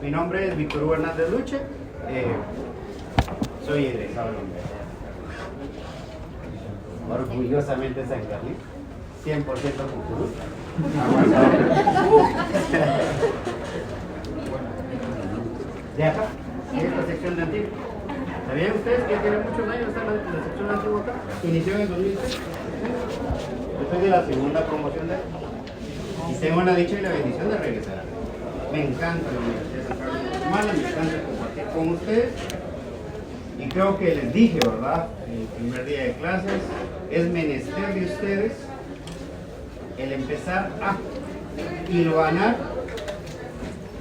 Mi nombre es Víctor Hugo Hernández Luche. Soy egresado de la universidad. Orgullosamente San Carlos. 100% futuro. De acá, esta sección de Antigua. ¿Sabían ustedes que tiene muchos años esta la sección de Antigua acá? Inició en el 2006. Yo soy de la segunda promoción de él. Y tengo la dicha y la bendición de regresar. Me encanta la Universidad de San Carlos. Mala, me encanta compartir con ustedes. Y creo que les dije, ¿verdad? El primer día de clases es menester de ustedes el empezar a hilvanar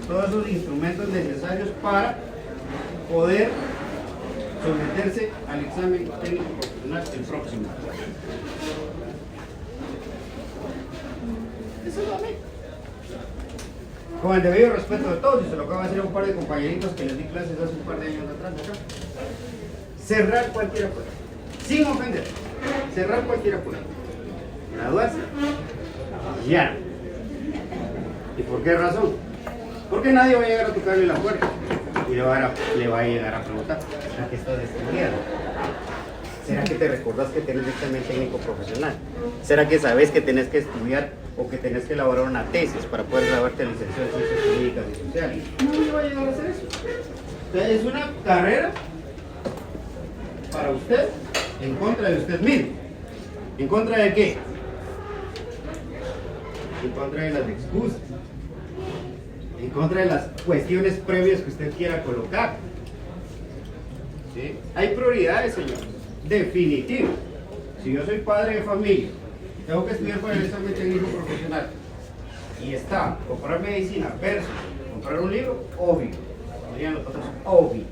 todos esos instrumentos necesarios para poder someterse al examen técnico profesional el próximo. Eso es lo mismo. Con el debido respeto de todos, y se lo acabo de decir a un par de compañeritos que les di clases hace un par de años atrás acá. Cerrar cualquier puerta, sin ofender, cerrar cualquier puerta, graduarse, ya. ¿Y por qué razón? Porque nadie va a llegar a tocarle la puerta y le va a llegar a preguntar, ¿será que estás estudiando? ¿Será que te recordás que tenés examen técnico profesional? ¿Será que sabes que tenés que estudiar o que tenés que elaborar una tesis para poder graduarte licenciado en ciencias jurídicas y sociales? Nadie va a llegar a hacer eso. Entonces es una carrera para usted, en contra de usted mismo. ¿En contra de qué? En contra de las excusas. En contra de las cuestiones previas que usted quiera colocar. ¿Sí? Hay prioridades, señor. Definitivo. Si yo soy padre de familia, tengo que estudiar para el examen técnico profesional. Y está, comprar medicina versus comprar un libro, obvio. Dirían los otros, obvio.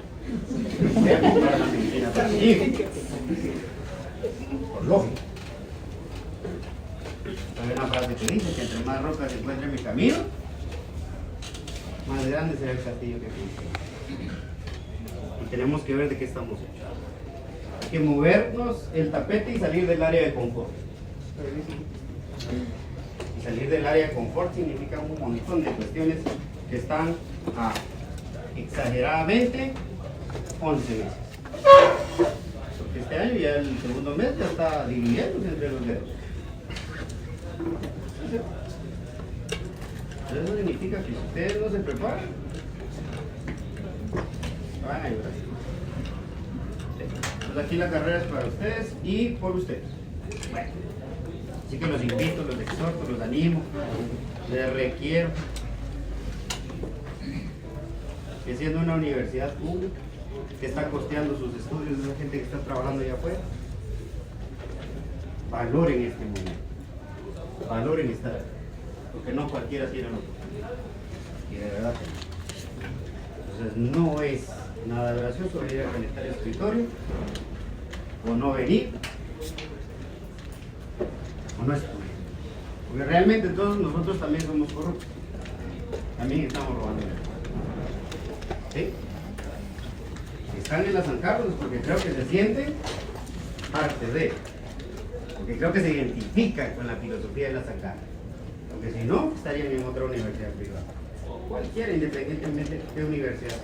Voy a comprar la medicina para mi hijo. Por lógico. Hay una frase que dice que entre más rocas se encuentre en mi camino, más grande será el castillo que construyo. Y tenemos que ver de qué estamos hechos. Hay que movernos el tapete y salir del área de confort. Y salir del área de confort significa un montón de cuestiones que están a exageradamente 11 meses. Porque este año ya el segundo mes ya está diluyéndose entre los dedos. Eso significa que si ustedes no se preparan, van a llorar. Entonces aquí la carrera es para ustedes y por ustedes. Bueno, así que los invito, los exhorto, los animo, les requiero que siendo una universidad pública que está costeando sus estudios de la gente que está trabajando allá afuera, valoren este momento, valoren estar aquí, porque no cualquiera tiene la oportunidad, y de verdad que no. Entonces no es nada gracioso venir a conectar el escritorio, o no venir, o no estudiar, porque realmente todos nosotros también somos corruptos, también estamos robando. ¿Sí? Si están en la San Carlos es porque creo que se sienten parte de, porque creo que se identifican con la filosofía de la San Carlos, porque si no, estarían en otra universidad privada, o cualquiera, independientemente de qué universidad.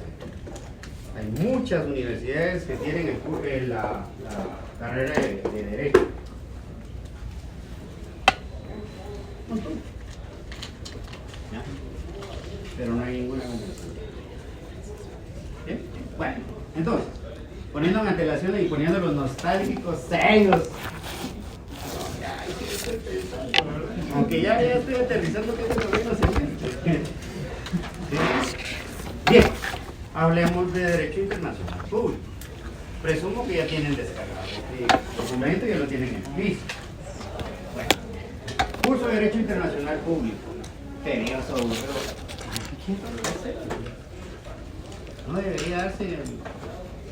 Hay muchas universidades que tienen la carrera de Derecho. Un montón. ¿Ya? Pero no hay ninguna universidad. ¿Bien? Bueno, entonces, poniendo en antelación y poniendo los nostálgicos sellos. Ay, sí, estoy pensando, ¿verdad? Aunque ya estoy aterrizando que es el gobierno semestre. Bien, hablemos de Derecho Internacional Público. Presumo que ya tienen descargado este documento y ya lo tienen en el piso. Bueno, curso de Derecho Internacional Público. Tedioso, no debería darse,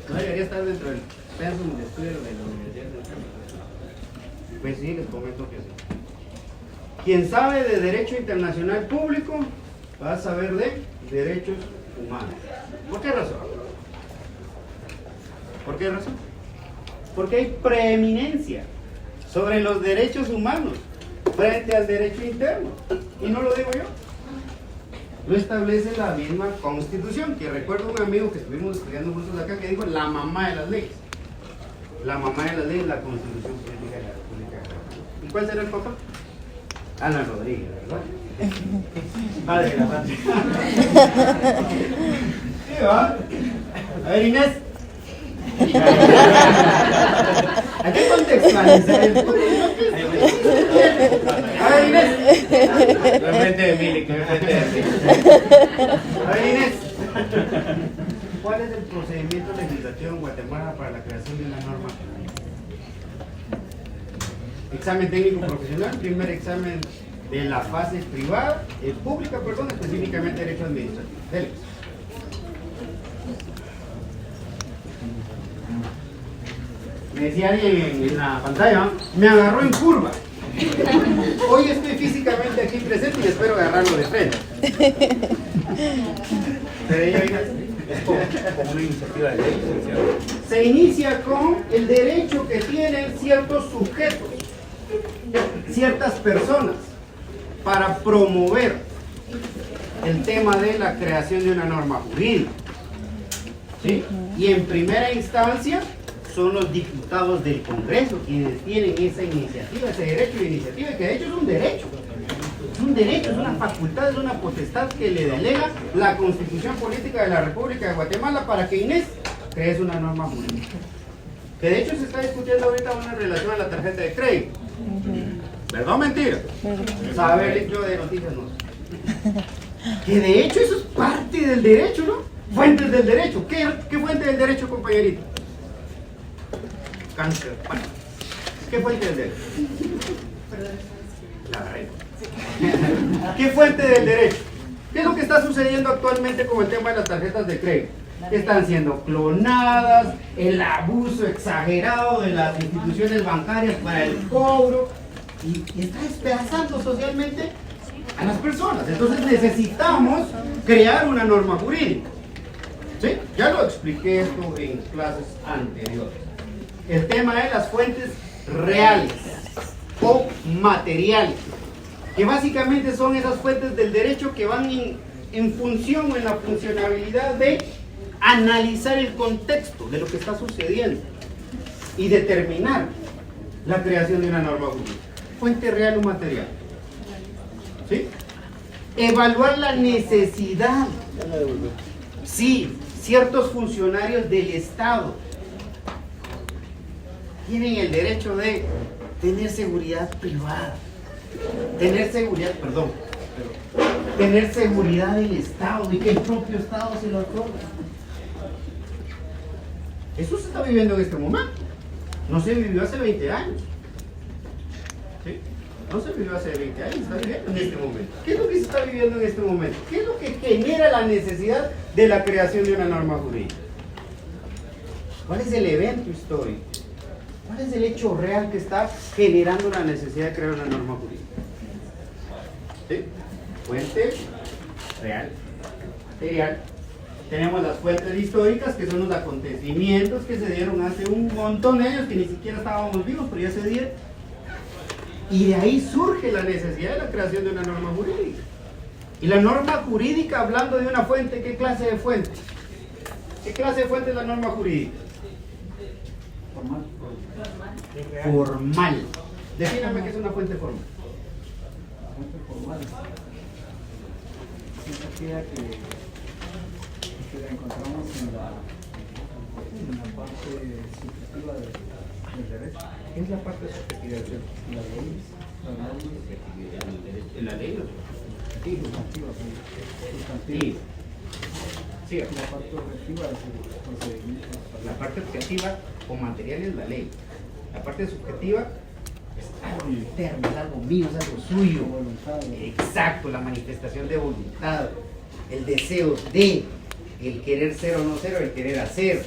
no debería estar dentro del pensum de estudio de la Universidad de San Carlos. Pues sí, les comento que sí. Quien sabe de Derecho Internacional Público va a saber de derechos humanos. ¿Por qué razón? ¿Por qué razón? Porque hay preeminencia sobre los derechos humanos frente al derecho interno. Y no lo digo yo. lo establece la misma Constitución, que recuerdo un amigo que estuvimos estudiando juntos acá que dijo la mamá de las leyes. La mamá de las leyes es la Constitución Política de la República de Guatemala. ¿Y cuál será el papá? Ana Rodríguez, ¿verdad? Padre de la patria. ¿Sí, va? A ver, Inés. Hay que contextualizar el punto. A ver, Inés. No enfrente de mí, no enfrente de mí. A ver, Inés. ¿Cuál es el procedimiento legislativo en Guatemala para la creación de una norma? Examen técnico profesional, primer examen de la fase privada, pública, perdón, específicamente derecho administrativo. Dele. Me decía alguien en la pantalla, me agarró en curva. Hoy estoy físicamente aquí presente y espero agarrarlo de frente. Pero ella es como una iniciativa de ley. Se inicia con el derecho que tienen ciertos sujetos, ciertas personas, para promover el tema de la creación de una norma jurídica. ¿Sí? Y en primera instancia son los diputados del Congreso quienes tienen esa iniciativa, ese derecho de iniciativa, que de hecho es un derecho. Es un derecho, es una facultad, es una potestad que le delega la Constitución Política de la República de Guatemala para que Inés cree una norma jurídica. Que de hecho se está discutiendo ahorita una relación a la tarjeta de crédito. ¿Verdad o mentira? Saber yo de noticias no. Que de hecho eso es parte del derecho, ¿no? Fuentes del derecho. ¿Qué fuente del derecho, compañerito? Cáncer. ¿Qué fuente del derecho? La regla. ¿Qué fuente del derecho? ¿Qué es lo que está sucediendo actualmente con el tema de las tarjetas de crédito? Están siendo clonadas, el abuso exagerado de las instituciones bancarias para el cobro y está despedazando socialmente a las personas. Entonces necesitamos crear una norma jurídica. ¿Sí? Ya lo expliqué esto en clases anteriores. El tema de las fuentes reales o materiales, que básicamente son esas fuentes del derecho que van en función o en la funcionalidad de analizar el contexto de lo que está sucediendo y determinar la creación de una norma jurídica. Fuente real o material. ¿Sí? Evaluar la necesidad. Sí, ciertos funcionarios del Estado tienen el derecho de tener seguridad privada, tener seguridad del Estado y que el propio Estado se lo otorgue. Eso se está viviendo en este momento. No se vivió hace 20 años. ¿Sí? No se vivió hace 20 años, se está viviendo en este momento. ¿Qué es lo que se está viviendo en este momento? ¿Qué es lo que genera la necesidad de la creación de una norma jurídica? ¿Cuál es el evento histórico? ¿Cuál es el hecho real que está generando la necesidad de crear una norma jurídica? ¿Sí? Fuente real, material. Tenemos las fuentes históricas, que son los acontecimientos que se dieron hace un montón de años, que ni siquiera estábamos vivos, pero ya se dieron. Y de ahí surge la necesidad de la creación de una norma jurídica. Y la norma jurídica, hablando de una fuente, ¿qué clase de fuente? ¿Qué clase de fuente es la norma jurídica? Formal. Defíname qué es una fuente formal. Fuente formal es aquella que la encontramos en la parte subjetiva del derecho. ¿Qué es la parte subjetiva del derecho? Las leyes. ¿En la ley? Sustantivas. Sí. La parte objetiva es el procedimiento. La parte objetiva o material es la ley. La parte subjetiva es algo interno, es algo mío, es algo suyo. Voluntad. Exacto, la manifestación de voluntad, el deseo de, el querer ser o no ser, o el querer hacer.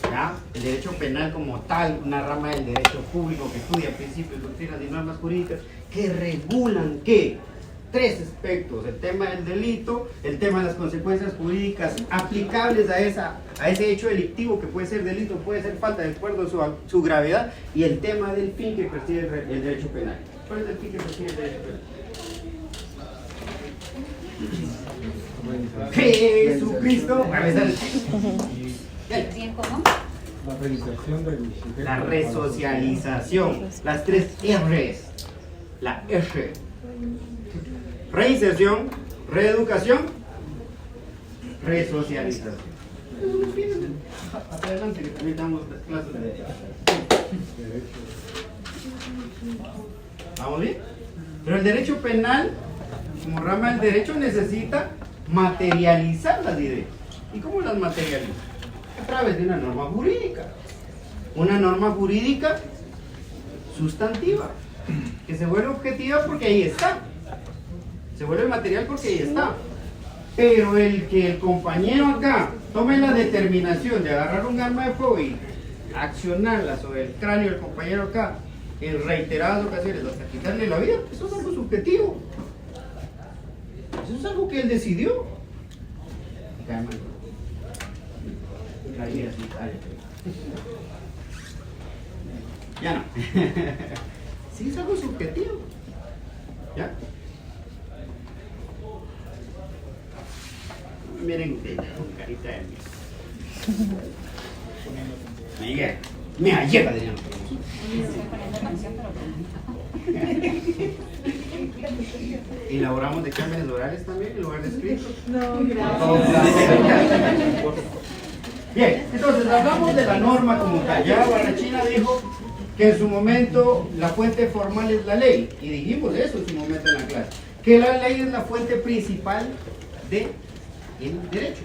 ¿Ya? El derecho penal como tal, una rama del derecho público que estudia principios, doctrinas y normas jurídicas que regulan ¿qué? Tres aspectos: el tema del delito, el tema de las consecuencias jurídicas aplicables a ese hecho delictivo, que puede ser delito, puede ser falta, de acuerdo a su gravedad, y el tema del fin que persigue el derecho penal. ¿Cuál es el fin que persigue el derecho penal? Jesucristo. A ver, dale. Bien, ¿cómo? La realización del sujeto. La resocialización. Las tres R's. La R. Reinserción, reeducación, resocialización. Adelante, que también damos clases de derecho. ¿Vamos bien? Pero el derecho penal, como rama del derecho, necesita materializar las ideas. ¿Y cómo las materializa? A través de una norma jurídica. Una norma jurídica sustantiva, que se vuelve objetiva porque ahí está. Se vuelve material porque ahí está. Pero el que el compañero acá tome la determinación de agarrar un arma de fuego y accionarla sobre el cráneo del compañero acá en reiteradas ocasiones hasta quitarle la vida, eso es algo subjetivo. Eso es algo que él decidió. Ya no. Sí, es algo subjetivo. ¿Ya? Miren ustedes, carita de mí. Miguel, me lleva de nuevo. Estoy poniendo atención, pero Elaboramos dictámenes orales también en lugar de escritos. No, gracias. Bien, entonces hablamos de la norma como tal. Ya Barrachina dijo que en su momento la fuente formal es la ley. Y dijimos eso en su momento en la clase. Que la ley es la fuente principal del derecho.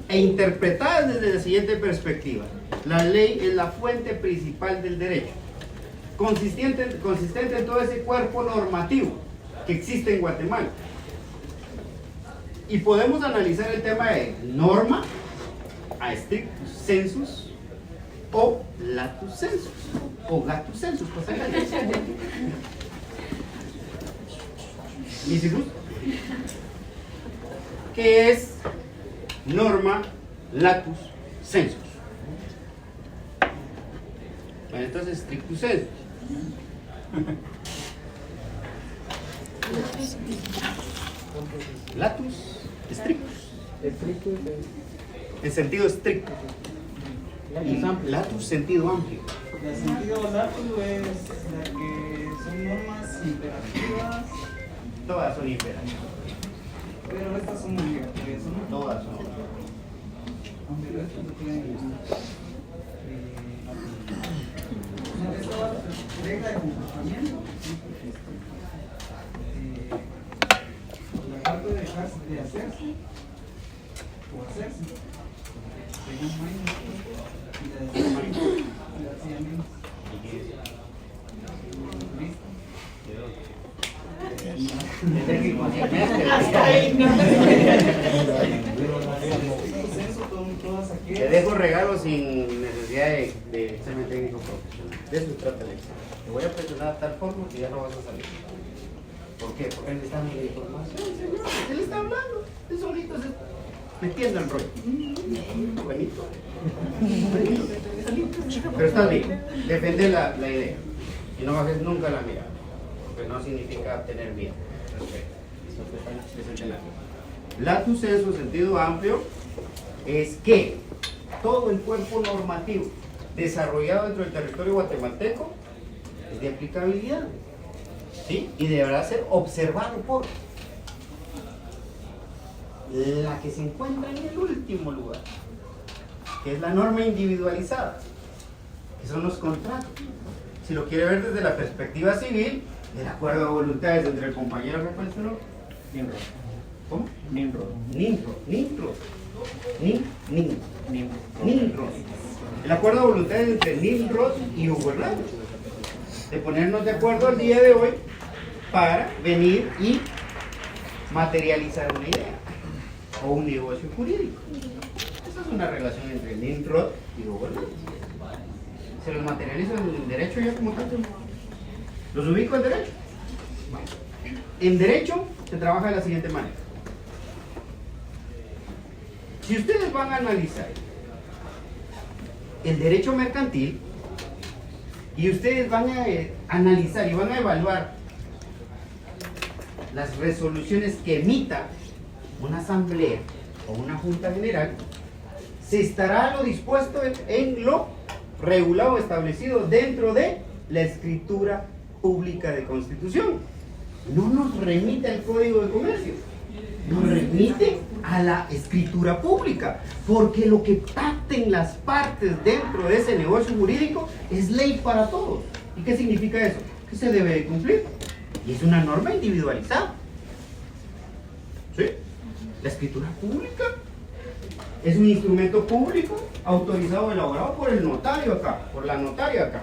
E interpretada desde la siguiente perspectiva. La ley es la fuente principal del derecho. Consistente en todo ese cuerpo normativo que existe en Guatemala. Y podemos analizar el tema de norma a strictus sensus o latus sensus o gatus sensus, pues acá. ¿Mis hijos? ¿Qué es norma latus sensus? Bueno, entonces strictus sensus. Latus strictus. En sentido estricto. Y latus sentido amplio. El sentido latus es la que son normas imperativas, Todas son imperativas. pero estas son obligatorias, ¿no? Todas son. Pero estas no tienen esta regla de comportamiento. La parte de dejarse de hacerse o hacerse según Maine y la de García Menos. Te dejo regalos sin necesidad de examen técnico profesional. De eso se trata el examen. Te voy a presionar de tal forma que ya no vas a salir. ¿Por qué? Porque él está dando la información, señor. Él está hablando. Él solito se metiendo el rollo. Buenito. Pero está bien. Defende la idea. Y no bajes nunca la mirada. Porque no significa tener miedo. Respeto. Latus sensu, sentido amplio, es que todo el cuerpo normativo desarrollado dentro del territorio guatemalteco es de aplicabilidad, ¿sí? Y deberá ser observado por la que se encuentra en el último lugar, que es la norma individualizada, que son los contratos. Si lo quiere ver desde la perspectiva civil, el acuerdo de voluntades entre el compañero represor. ¿Cómo? Nimrod. El acuerdo de voluntades entre Nimrod y Hugo Hernández. De ponernos de acuerdo el día de hoy para venir y materializar una idea o un negocio jurídico. Esa es una relación entre Nimrod y Hugo Hernández. Se los materializo en derecho ya como tal. ¿Los ubico en derecho? En derecho se trabaja de la siguiente manera. Si ustedes van a analizar el derecho mercantil y ustedes van a analizar y van a evaluar las resoluciones que emita una asamblea o una junta general, se estará lo dispuesto en lo regulado establecido dentro de la escritura pública de constitución. No nos remite al Código de Comercio, nos remite a la escritura pública, porque lo que pacten las partes dentro de ese negocio jurídico es ley para todos. ¿Y qué significa eso? Que se debe de cumplir, y es una norma individualizada. ¿Sí? La escritura pública es un instrumento público autorizado, elaborado por el notario acá, por la notaria acá,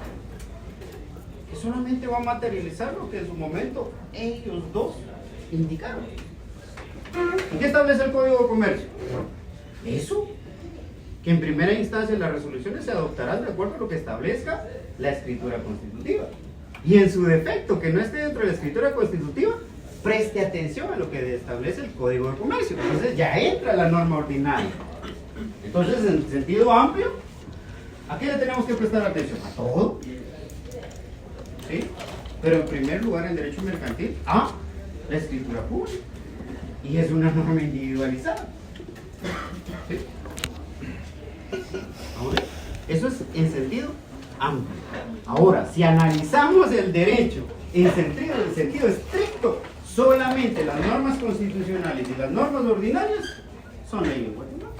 que solamente va a materializar lo que en su momento ellos dos indicaron. ¿Y qué establece el Código de Comercio? Eso, que en primera instancia las resoluciones se adoptarán de acuerdo a lo que establezca la escritura constitutiva. Y en su defecto, que no esté dentro de la escritura constitutiva, preste atención a lo que establece el Código de Comercio. Entonces ya entra la norma ordinaria. Entonces, en sentido amplio, ¿a qué le tenemos que prestar atención? A todo. ¿Sí? Pero en primer lugar, en derecho mercantil, a la escritura pública. Y es una norma individualizada. ¿Sí? Ahora, eso es en sentido amplio. Ahora, si analizamos el derecho en sentido estricto, solamente las normas constitucionales y las normas ordinarias son ley en Guatemala.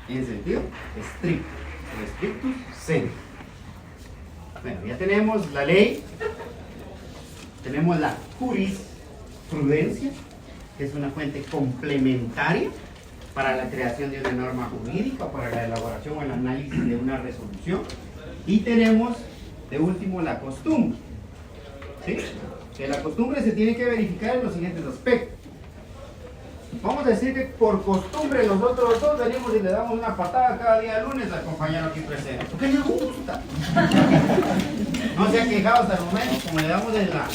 En sentido estricto, estricto sensu. Bueno, ya tenemos la ley, tenemos la jurisprudencia, que es una fuente complementaria para la creación de una norma jurídica, para la elaboración o el análisis de una resolución, y tenemos de último la costumbre. ¿Sí? Que la costumbre se tiene que verificar en los siguientes aspectos. Vamos a decir que por costumbre nosotros dos venimos y le damos una patada cada día lunes al compañero aquí presente. ¿Por qué le gusta? No se ha quejado hasta el momento, como le damos en la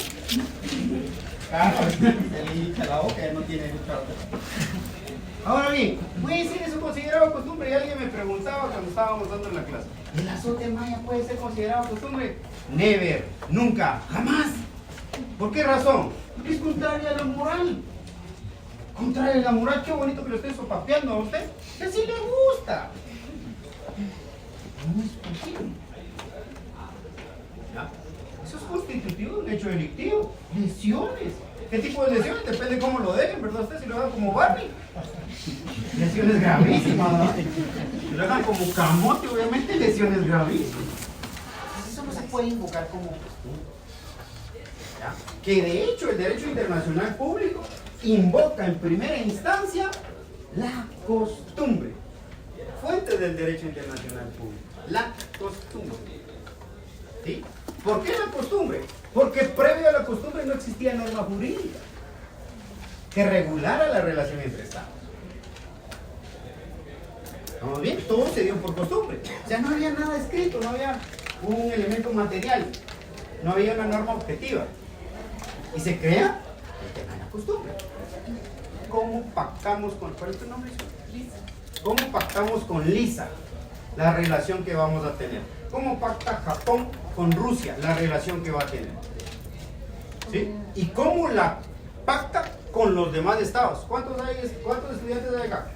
cara, se le hincha la boca y no tiene mucha boca. Ahora bien, ¿puede ser eso considerado costumbre? Y alguien me preguntaba cuando estábamos dando en la clase. ¿El azote maya puede ser considerado costumbre? Never, nunca, jamás. ¿Por qué razón? Es contraria a la moral. Contraria a la moral, qué bonito que lo esté sopapeando a usted. Que sí le gusta. No es posible. ¿Ya? Eso es constitutivo de un hecho delictivo. Lesiones. ¿Qué tipo de lesiones? Depende de cómo lo dejen, ¿verdad? Usted si lo dejan como Barney. Lesiones gravísimas, ¿no? Si lo dejan como camote, obviamente lesiones gravísimas. Eso no se puede invocar como costumbre. ¿Ya? Que de hecho el derecho internacional público invoca en primera instancia la costumbre. Fuente del derecho internacional público. La costumbre. ¿Sí? ¿Por qué la costumbre? Porque previo a la costumbre no existía norma jurídica que regulara la relación entre estados. ¿Estamos bien? Todo se dio por costumbre. O sea, no había nada escrito, no había un elemento material, no había una norma objetiva. Y se crea el tema de la costumbre. ¿Cómo pactamos con... ¿Cuál es tu nombre? Lisa. ¿Cómo pactamos con Lisa la relación que vamos a tener? ¿Cómo pacta Japón con Rusia la relación que va a tener? ¿Sí? ¿Y cómo la pacta con los demás estados? ¿Cuántos estudiantes hay acá?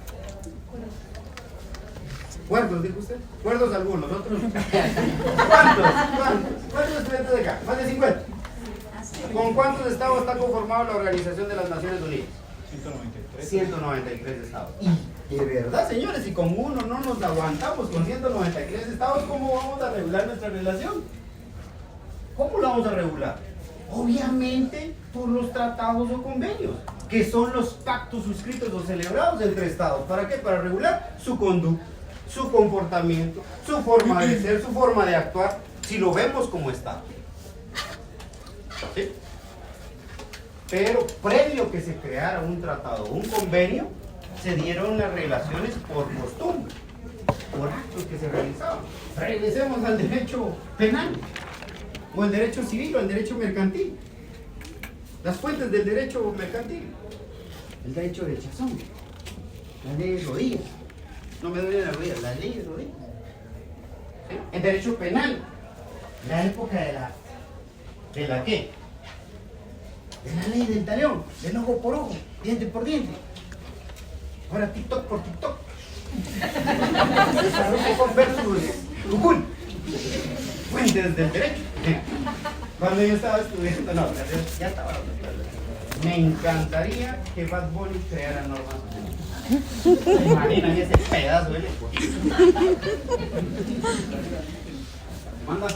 ¿Cuántos, dijo usted? ¿Cuántos algunos? ¿Otros? ¿Cuántos estudiantes hay acá? ¿Más de 50? ¿Con cuántos estados está conformada la Organización de las Naciones Unidas? 193 estados. Y de verdad, señores, si con uno no nos aguantamos con 193 estados, ¿cómo vamos a regular nuestra relación? ¿Cómo lo vamos a regular? Obviamente por los tratados o convenios, que son los pactos suscritos o celebrados entre estados. ¿Para qué? Para regular su conducta, su comportamiento, su forma de ser, su forma de actuar, si lo vemos como estado. ¿Sí? Pero previo que se creara un tratado o un convenio, se dieron las relaciones por costumbre, por actos que se realizaban. Regresemos al derecho penal, o el derecho civil, o el derecho mercantil. Las fuentes del derecho mercantil: el derecho de Chazón, las leyes rodillas. No me duelen las rodillas, las leyes rodillas. ¿Sí? El derecho penal, la época de la ¿qué? Es la ley del talión, del ojo por ojo, diente por diente. Ahora TikTok por TikTok. Desarrollo versus Google. Fuentes del derecho. Cuando yo estaba estudiando, no, ya estaba. Me encantaría que Bad Bunny creara normas. Imaginan ese pedazo de lengua. Manda.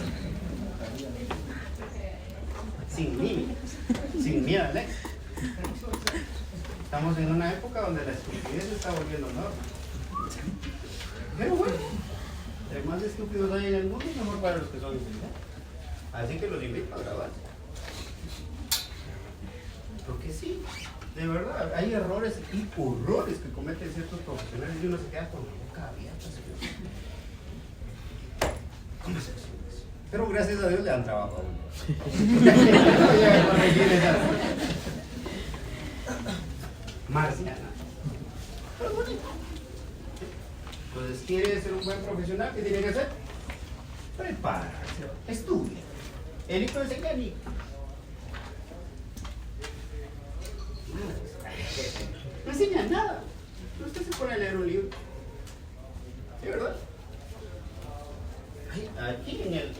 Sin límites, sin miedo al éxito. Estamos en una época donde la estupidez se está volviendo norma. Pero bueno, entre más estúpidos hay en el mundo, mejor para los que son inteligentes. Así que los invito a grabar. Porque sí, de verdad, hay errores y horrores que cometen ciertos profesionales y uno se queda con la boca abierta. ¿Cómo se hace eso? Pero gracias a Dios le dan trabajo a uno. Marciana. Pero es bonito. Entonces, ¿quiere ser un buen profesional? ¿Qué tiene que hacer? Prepararse, estudia. El hijo enseña al hijo. No enseña nada. Usted se pone a leer un libro. ¿Sí, verdad? Aquí en el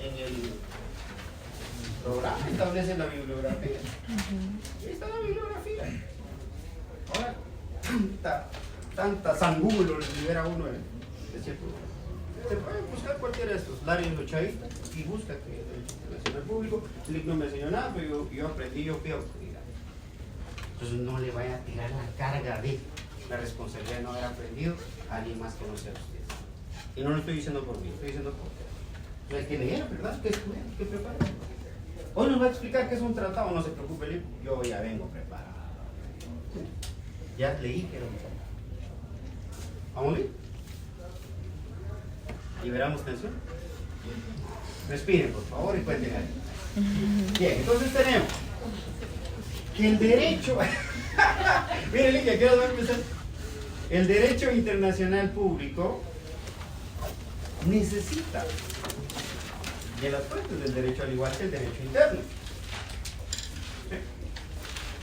programa establece la bibliografía. Ahí está la bibliografía. Ahora, tanta sangulo les libera uno de cierto. Se puede buscar cualquiera de estos, Larry Luchaísta, y busca que el derecho internacional público. Lick no me enseñó nada, pero yo aprendí, yo fui autoridad. Entonces no le vaya a tirar la carga de la responsabilidad de no haber aprendido a alguien más que no sea usted. Y no lo estoy diciendo por mí, estoy diciendo por usted. Entonces hay que leer, ¿verdad? Que estudiar, que preparar. Hoy nos va a explicar qué es un tratado, no se preocupe, Lick, yo ya vengo preparado. Ya leí que era un tratado. ¿Vamos bien? ¿Liberamos tensión? Respiren, por favor, y cuenten ahí. Bien, entonces tenemos que el derecho... Miren, Lick, aquí vamos a empezar. El derecho internacional público necesita de las fuentes del derecho, al igual que el derecho interno.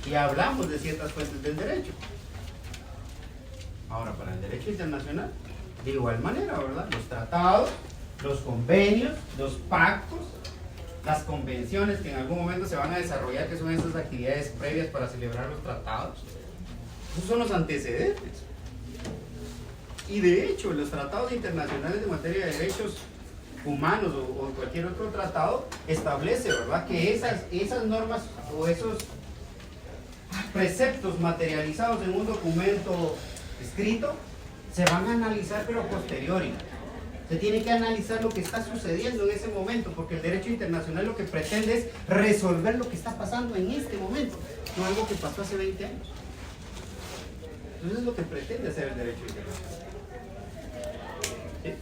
Y hablamos de ciertas fuentes del derecho. Ahora, para el derecho internacional, de igual manera, ¿verdad? Los tratados, los convenios, los pactos, las convenciones que en algún momento se van a desarrollar, que son esas actividades previas para celebrar los tratados. Esos son los antecedentes. Y de hecho, los tratados internacionales de materia de derechos humanos o cualquier otro tratado establece, ¿verdad?, que esas normas o esos preceptos materializados en un documento escrito se van a analizar, pero a posteriori. Se tiene que analizar lo que está sucediendo en ese momento, porque el derecho internacional lo que pretende es resolver lo que está pasando en este momento, no algo que pasó hace 20 años. Entonces es lo que pretende hacer el derecho internacional. ¿Sí?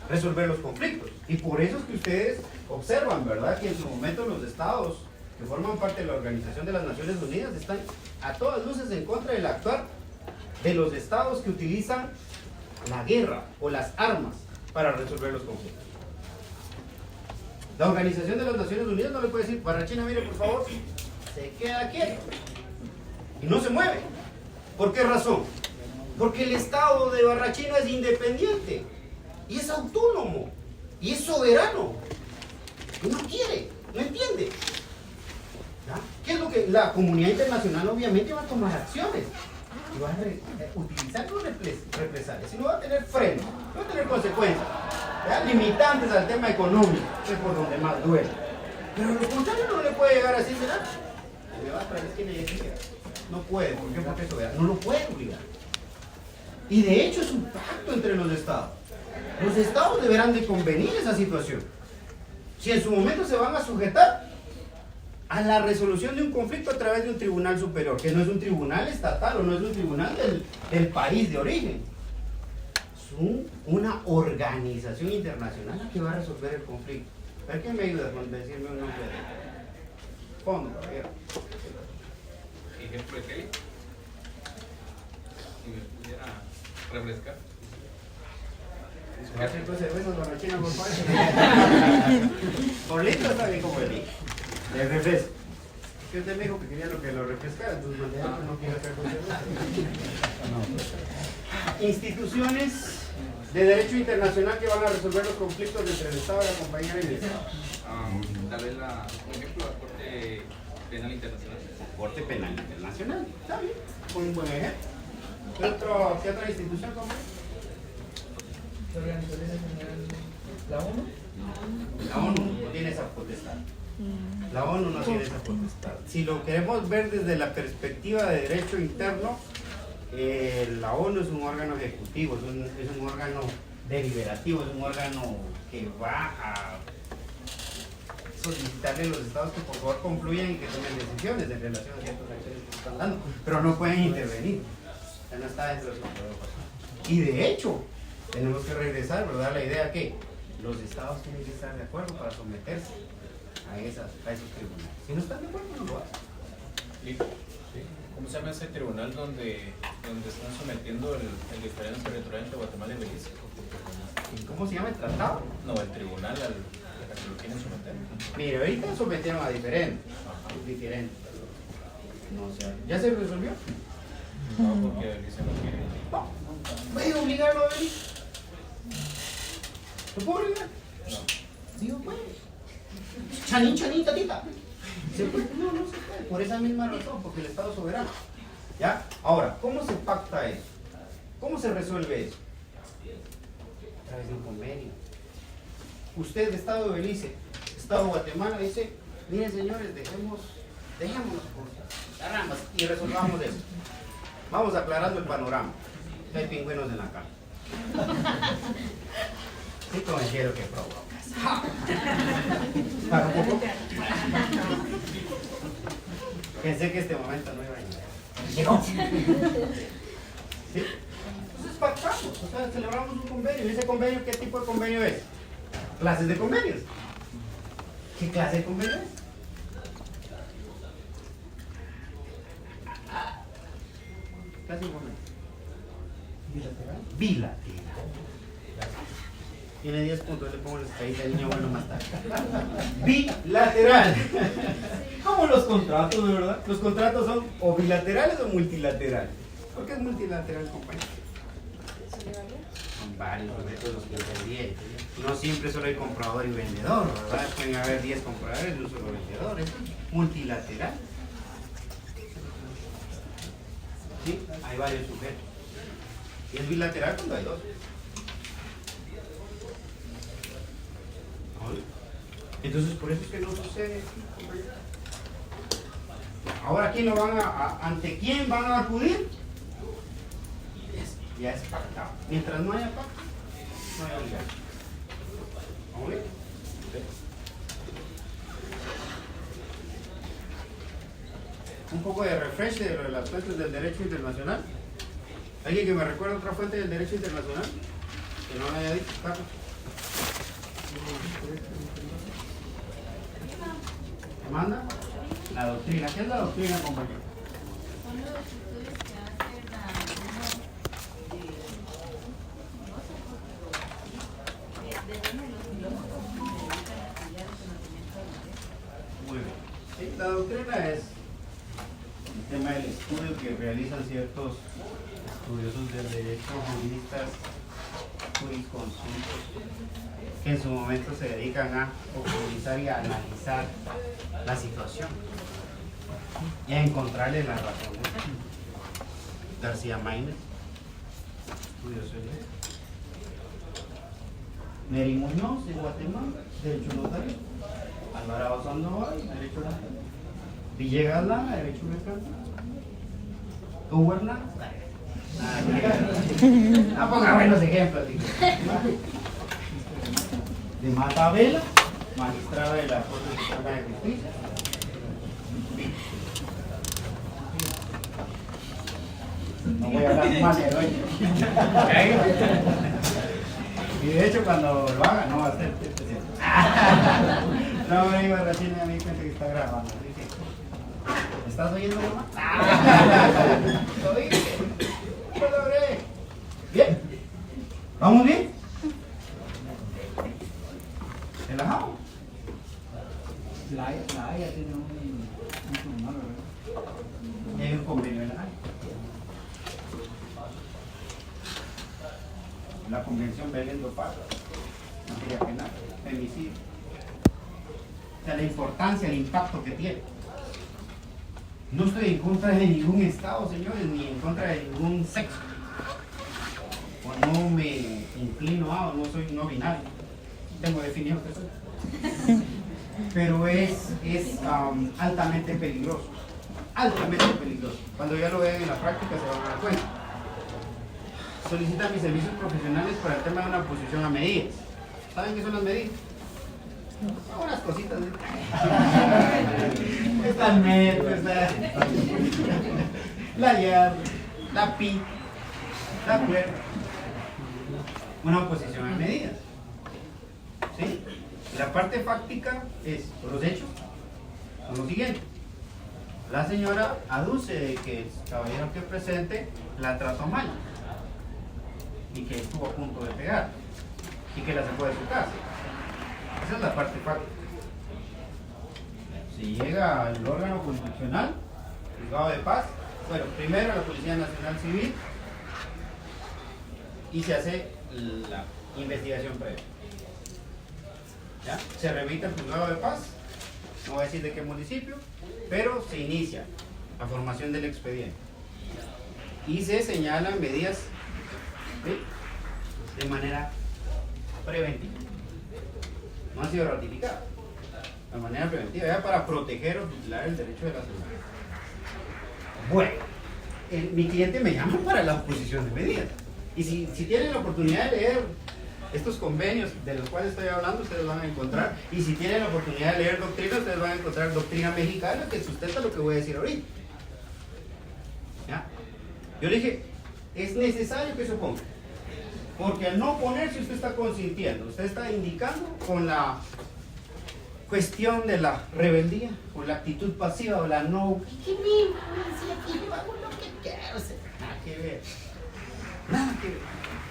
Resolver los conflictos. Y por eso es que ustedes observan, ¿verdad?, que en su momento los estados que forman parte de la Organización de las Naciones Unidas están a todas luces en contra del actuar de los estados que utilizan la guerra o las armas para resolver los conflictos. La Organización de las Naciones Unidas no le puede decir: Barrachina, mire, por favor, se queda quieto y no se mueve. ¿Por qué razón? Porque el estado de Barrachina es independiente y es autónomo y es soberano y no quiere, no entiende. ¿Ya? ¿Qué es lo que la comunidad internacional obviamente va a tomar acciones? Y va a utilizar los represalias, y no va a tener freno, no va a tener consecuencias, ¿ya?, limitantes al tema económico, que es por donde más duele. Pero lo contrario no le puede llegar así, ¿verdad? Me va a traer esquina y esquina. No puede, ¿por qué? Porque eso, no lo puede obligar. Y de hecho es un pacto entre los estados. Los estados deberán de convenir esa situación. Si en su momento se van a sujetar a la resolución de un conflicto a través de un tribunal superior, que no es un tribunal estatal o no es un tribunal del país de origen, es una organización internacional la que va a resolver el conflicto. A ver, ¿quién me ayuda con decirme un nombre de fondo? ¿Ejemplo de qué? Si me pudiera refrescar. ¿Se va a hacer cervezas barrachinas por favor? Por litro está bien como el día. De refresco. ¿Ok? que usted me dijo que quería lo refrescara, entonces no quiero hacer instituciones de derecho internacional que van a resolver los conflictos entre el Estado y la compañía y el Estado. Tal vez por ejemplo, la Corte Penal Internacional. Corte Penal Internacional, está bien, un buen ejemplo. ¿Qué otra institución, compadre? ¿La ONU? La ONU no tiene esa potestad. La ONU no tiene esa potestad. Si lo queremos ver desde la perspectiva de derecho interno, la ONU es un órgano ejecutivo, es un órgano deliberativo, es un órgano que va a solicitarle a los estados que por favor concluyan y que tomen decisiones en relación a ciertas acciones que se están dando, pero no pueden intervenir. Ya no está dentro de su control. Y de hecho, tenemos que regresar, ¿verdad? La idea que los estados tienen que estar de acuerdo para someterse a esos tribunales. Si no están de acuerdo, no lo hacen. ¿Cómo se llama ese tribunal donde están sometiendo el diferencial territorial entre Guatemala y Belice? ¿Y cómo se llama el tratado? No, el tribunal al que lo quieren someter. Mire, ahorita sometieron a diferentes. No, o sea, ¿ya se resolvió? No, porque Belice no quiere. No. ¿Puede obligarlo a venir? ¿Lo puedo obligar? No. Digo, pues. Chanín, tatita. ¿Se puede? No, no se puede. Por esa misma razón, porque el Estado es soberano. ¿Ya? Ahora, ¿cómo se pacta eso? ¿Cómo se resuelve eso? A través de un convenio. Usted, Estado de Belice, Estado de Guatemala, dice, miren señores, dejémonos cosas, carambas, y resolvamos eso. Vamos aclarando el panorama. Que hay pingüinos en la cama. Sí, con el hielo que provocas. ¿Para un poco? Pensé que este momento no iba a llegar. ¿Sí? Entonces pactamos, o sea, celebramos un convenio. ¿Y ese convenio qué tipo de convenio es? Clases de convenios. ¿Qué clase de convenio es? Clase de convenio. Bilateral. Tiene 10 puntos, le pongo la estrellita de niño bueno más tarde. Bilateral. Como los contratos, de verdad. Los contratos son o bilaterales o multilaterales. ¿Por qué es multilateral, compañero? Son varios métodos que intervienen. No siempre solo hay comprador y vendedor, ¿verdad? Pueden haber 10 compradores y un solo vendedor. Es multilateral. Sí, hay varios sujetos. Y es bilateral cuando hay dos. Entonces, por eso es que no sucede. Ahora, ¿quién lo van ¿ante quién van a acudir? Ya es pactado. Mientras no haya pacto, no hay obligación. ¿Vamos bien? Un poco de refresh de las fuentes del derecho internacional. ¿Alguien que me recuerde otra fuente del derecho internacional? Que no me haya dicho, Carlos. ¿Qué manda? La doctrina. ¿Qué es la doctrina, compañero? Son los estudios que hace los filósofos que se dedican a estudiar el conocimiento del derecho. Muy bien. Sí, la doctrina es el tema del estudio que realizan ciertos estudiosos del derecho, juristas, jurisconsultos, que en su momento se dedican a profundizar y a analizar la situación y a encontrarle las razones. García Maínez, estudioso de ley. Neri Muñoz, de Guatemala, derecho notario. Alvarado Sandoval, derecho notario. Villegas Lana, derecho mercantil. Hugo Hernández. No ponga buenos ejemplos. De Matabela, magistrada de la Corte Suprema de Justicia. No voy a hablar más de hoy. Y de hecho cuando lo haga no va a ser no me digo recién a mí cuenta que está grabando. ¿Estás oyendo, mamá? ¿Lo oíste? ¿Lo logré? ¿Bien? ¿Vamos bien? ¿Relajado? La Haya tiene un tribunal la Convención Belén do Pará, materia penal, femicidio. O sea, la importancia, el impacto que tiene. No estoy en contra de ningún estado, señores, ni en contra de ningún sexo. O no me inclino a, o no soy no binario. Tengo definido que soy. Pero es altamente peligroso. Altamente peligroso. Cuando ya lo vean en la práctica se van a dar cuenta. Solicitan mis servicios profesionales para el tema de una posición a medidas. ¿Saben qué son las medidas? Unas cositas. Está el metro, está la llave, la pi, la cuerda. Una oposición a medidas. ¿Sí? La parte fáctica es, los hechos son los siguientes. La señora aduce de que el caballero que presente la trató mal y que estuvo a punto de pegar y que la sacó de su casa. Esa es la parte fáctica. Si llega al órgano jurisdiccional, juzgado de paz, bueno, primero a la Policía Nacional Civil y se hace la investigación previa. ¿Ya? Se remite al juzgado de paz, no voy a decir de qué municipio, pero se inicia la formación del expediente y se señalan medidas, ¿sí?, de manera preventiva. No han sido ratificadas de manera preventiva, ya para proteger o tutelar el derecho de la ciudad. Bueno, mi cliente me llama para la oposición de medidas. Y si tienen la oportunidad de leer estos convenios de los cuales estoy hablando, ustedes van a encontrar. Y si tienen la oportunidad de leer doctrina, ustedes van a encontrar doctrina mexicana que sustenta lo que voy a decir ahorita. ¿Ya? Yo le dije, es necesario que se oponga. Porque al no oponerse usted está consintiendo, usted está indicando con la cuestión de la rebeldía, con la actitud pasiva o la no. ¿Qué aquí yo hago lo que quiero? Nada que ver. Nada que ver.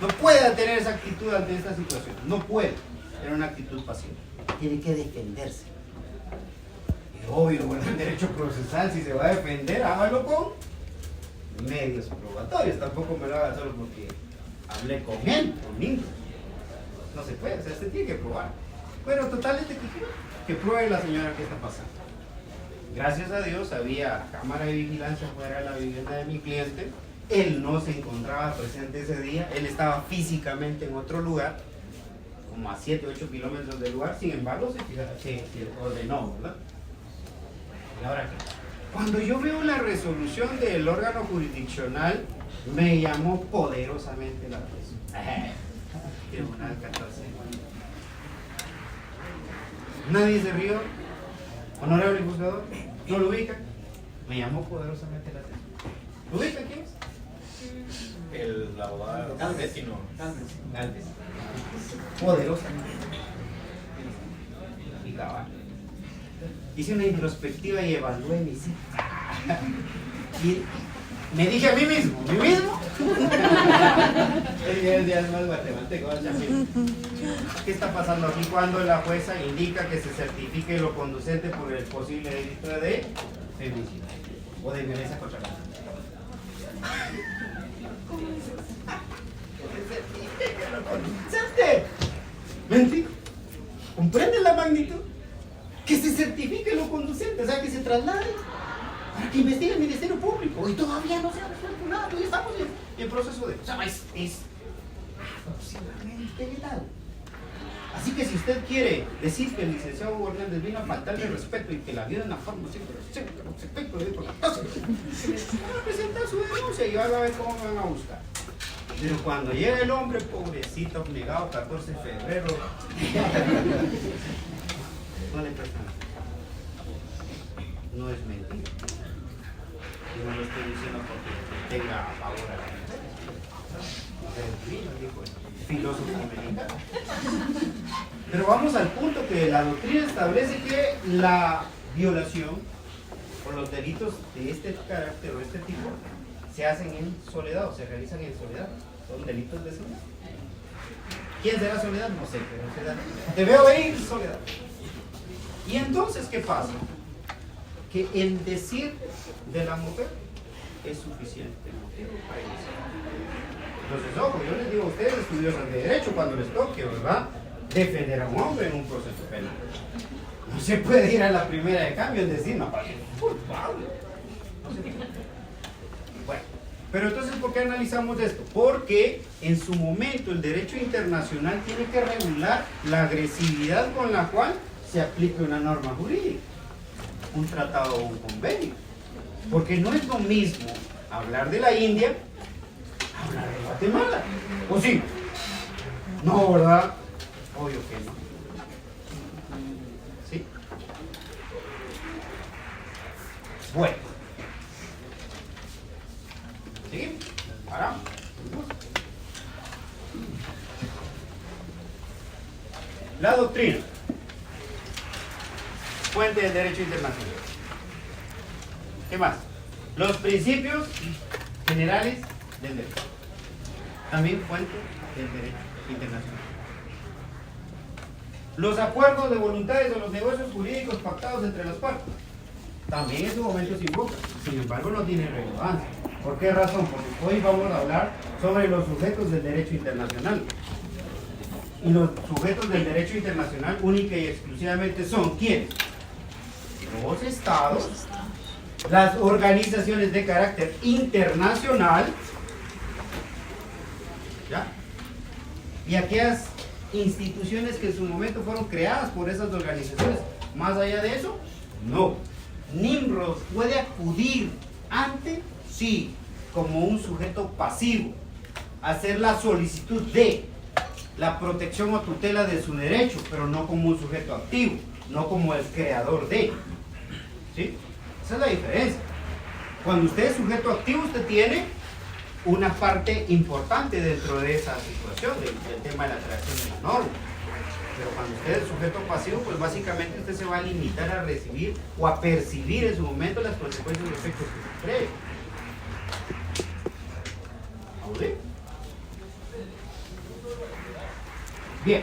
No puede tener esa actitud ante esta situación. No puede tener una actitud pasiva. Tiene que defenderse. Es obvio, bueno, el derecho procesal, si se va a defender, hágalo con medios probatorios. Tampoco me lo haga solo porque hablé con él, conmigo. No se puede, o sea, usted tiene que probar. Bueno, totalmente que pruebe la señora qué está pasando. Gracias a Dios había cámara de vigilancia fuera de la vivienda de mi cliente. Él no se encontraba presente ese día, él estaba físicamente en otro lugar, como a 7 o 8 kilómetros del lugar, sin embargo se ordenó, ¿verdad? ¿Y ahora qué? Cuando yo veo la resolución del órgano jurisdiccional, me llamó poderosamente la atención. Tribunal 14. Nadie se rió, honorable juzgador, no lo ubica, me llamó poderosamente la atención. ¿Lo ubica quién es? El abogado vecino. Galvez. Poderosamente. Y cabal. Hice una introspectiva y evalué mis hijas. Y me dije a mí mismo, el día es más guatemalteco, ¿qué está pasando aquí cuando la jueza indica que se certifique lo conducente por el posible delito de femicidio o de violencia contra la mujer? ¿Me entiendes? ¿Comprende la magnitud? Que se certifique lo conducente, o sea, que se traslade para que investigue el Ministerio Público. Y todavía no se ha resuelto nada, todavía estamos en proceso de... O sea, es aproximadamente legal. Así que si usted quiere decir que el licenciado Hugo Hernández vino a faltarle respeto y que la vida en la forma siempre respeto de por la cosa, van a presentar su denuncia y van a ver cómo me van a buscar. Pero cuando llega el hombre, pobrecito, abnegado, 14 de febrero, no le prestan. No es mentira. Y no lo estoy diciendo porque tenga favor a la gente. Dijo el filósofo americano. Pero vamos al punto que la doctrina establece que la violación o los delitos de este carácter o este tipo se hacen en soledad o se realizan en soledad. Son delitos de soledad. ¿Quién será soledad? No sé, pero soledad. Te veo venir soledad. Y entonces, ¿qué pasa? Que el decir de la mujer es suficiente motivo para iniciar. Entonces, ojo, yo les digo a ustedes, estudiosos de derecho, cuando les toque, ¿verdad?, defender a un hombre en un proceso penal. No se puede ir a la primera de cambio y decir, no, padre, culpable. No se puede. Bueno, pero entonces, ¿por qué analizamos esto? Porque en su momento el derecho internacional tiene que regular la agresividad con la cual se aplica una norma jurídica, un tratado o un convenio. Porque no es lo mismo hablar de la India, hablar de Guatemala. ¿O sí? No, ¿verdad? Obvio que no. ¿Sí? Bueno. ¿Sí? Ahora. La doctrina. Fuente del derecho internacional. ¿Qué más? Los principios generales del derecho. También fuente del derecho internacional. Los acuerdos de voluntades o los negocios jurídicos pactados entre las partes. También en su momento se invoca. Sin embargo, no tiene relevancia. ¿Por qué razón? Porque hoy vamos a hablar sobre los sujetos del derecho internacional. Y los sujetos del derecho internacional única y exclusivamente son ¿quiénes? Los estados, las organizaciones de carácter internacional, ¿ya?, y aquellas instituciones que en su momento fueron creadas por esas organizaciones. Más allá de eso, no. Nimrod puede acudir ante, sí, como un sujeto pasivo, hacer la solicitud de la protección o tutela de su derecho, pero no como un sujeto activo, no como el creador de. ¿Sí? Esa es la diferencia. Cuando usted es sujeto activo, usted tiene una parte importante dentro de esa situación, del tema de la creación de la norma. Pero cuando usted es sujeto pasivo, pues básicamente usted se va a limitar a recibir o a percibir en su momento las consecuencias y efectos que se cree. ¿Audí? Bien.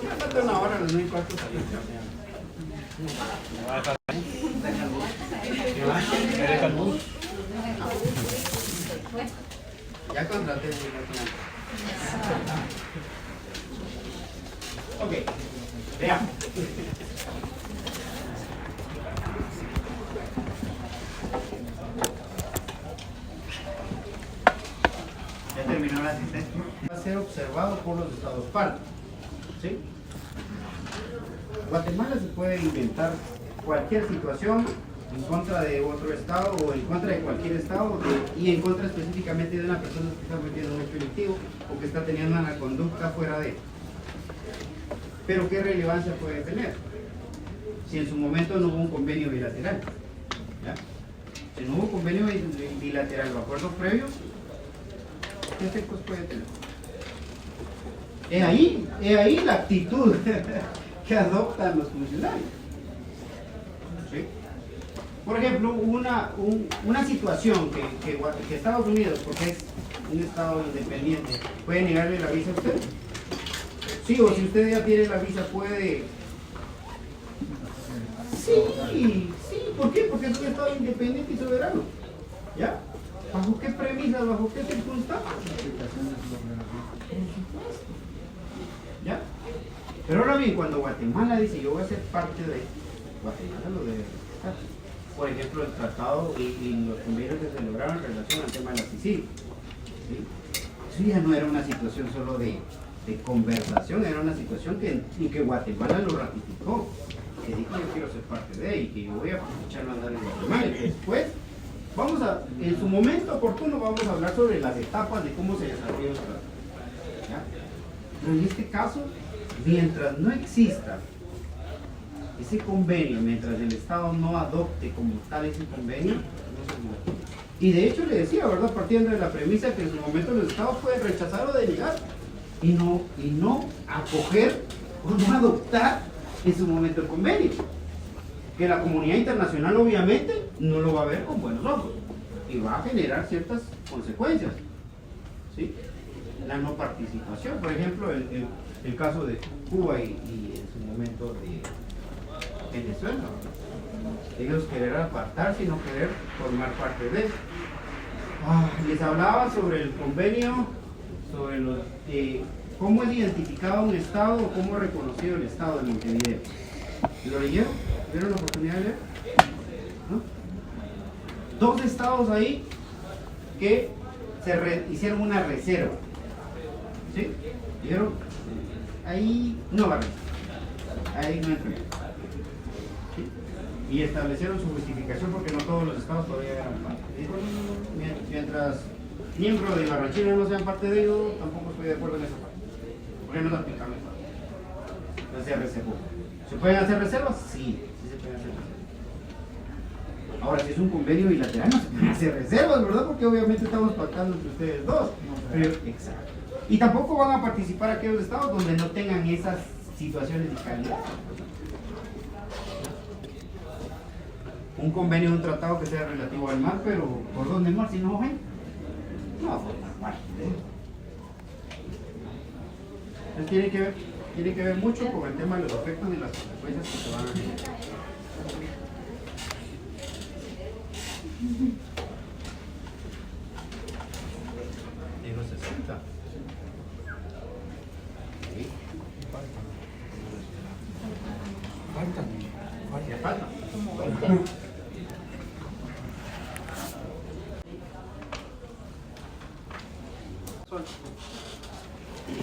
Ya falta una hora, no hay cuarto. Ya contraté el ok, veamos. Ya terminó la asistencia. Va a ser observado por los estados partes. ¿Sí? Guatemala se puede inventar cualquier situación en contra de otro estado o en contra de cualquier estado y en contra específicamente de una persona que está cometiendo un hecho delictivo o que está teniendo una conducta fuera de. Pero ¿qué relevancia puede tener? Si en su momento no hubo un convenio bilateral. ¿Ya? Si no hubo convenio bilateral o acuerdos previos, ¿qué efectos puede tener? Es ahí la actitud que adoptan los funcionarios. ¿Sí? Por ejemplo, una situación que Estados Unidos, porque es un estado independiente, puede negarle la visa a usted. Sí, o si usted ya tiene la visa puede. Sí, ¿por qué? Porque es un estado independiente y soberano. ¿Ya? ¿Bajo qué premisas, bajo qué circunstancias? ¿Ya? Pero ahora bien, cuando Guatemala dice yo voy a ser parte de Guatemala, lo debe respetar. Por ejemplo, el tratado y los convenios que se lograron en relación al tema de la Sicilia. ¿Sí? Eso ya no era una situación solo de conversación, era una situación en que Guatemala lo ratificó, que dijo yo quiero ser parte de y que yo voy a echarlo a andar en Guatemala. Y después, en su momento oportuno, vamos a hablar sobre las etapas de cómo se desarrolló el tratado. ¿Ya? Pero en este caso, mientras no exista ese convenio, mientras el Estado no adopte como tal ese convenio, no se puede. Y de hecho le decía, ¿verdad? Partiendo de la premisa que en su momento los Estados pueden rechazar o denegar y no acoger o no adoptar en su momento el convenio. Que la comunidad internacional obviamente no lo va a ver con buenos ojos y va a generar ciertas consecuencias. ¿Sí? la no participación. Por ejemplo, el caso de Cuba y en su momento de Venezuela. Ellos querer apartarse y no querer formar parte de eso. Les hablaba sobre el convenio, sobre cómo es identificado un estado o cómo es reconocido el estado de Montevideo. ¿Lo leyeron? ¿Tuvieron la oportunidad de leer? ¿No? 2 estados ahí que hicieron una reserva. ¿Sí? ¿Vieron? Ahí no va a reserva. Ahí no entra. ¿Sí? Y establecieron su justificación porque no todos los estados todavía eran parte. Dijo, mientras miembros de Barranquilla no sean parte de ello, tampoco estoy de acuerdo en esa parte. Porque no es aplicable. No se reservó. ¿Se pueden hacer reservas? Sí, sí se pueden hacer reservas. Ahora, si es un convenio bilateral, no se pueden hacer reservas, ¿verdad? Porque obviamente estamos pactando entre ustedes dos. Pero, exacto. Y tampoco van a participar aquellos estados donde no tengan esas situaciones de calidad. Un convenio, un tratado que sea relativo al mar, pero ¿por dónde mar si no ven? No, por la mar. Entonces tiene que ver mucho con el tema de los efectos y las consecuencias que se van a generar. Digo 60. ¿Sí? Falta.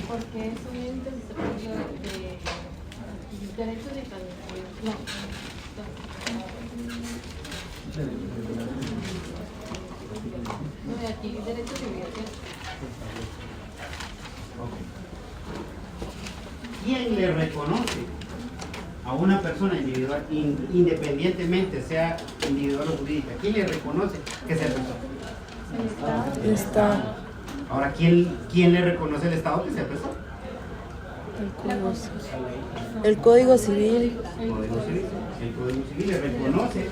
Porque es un desarrollo de derechos de transmisión. No, de aquí, derechos de migración. ¿Quién le reconoce a una persona individual, independientemente sea individual o jurídica? ¿Quién le reconoce que sea persona? El Estado. Ahora, ¿quién le reconoce al Estado que sea persona? El Código Civil. El Código Civil. El Código Civil le reconoce.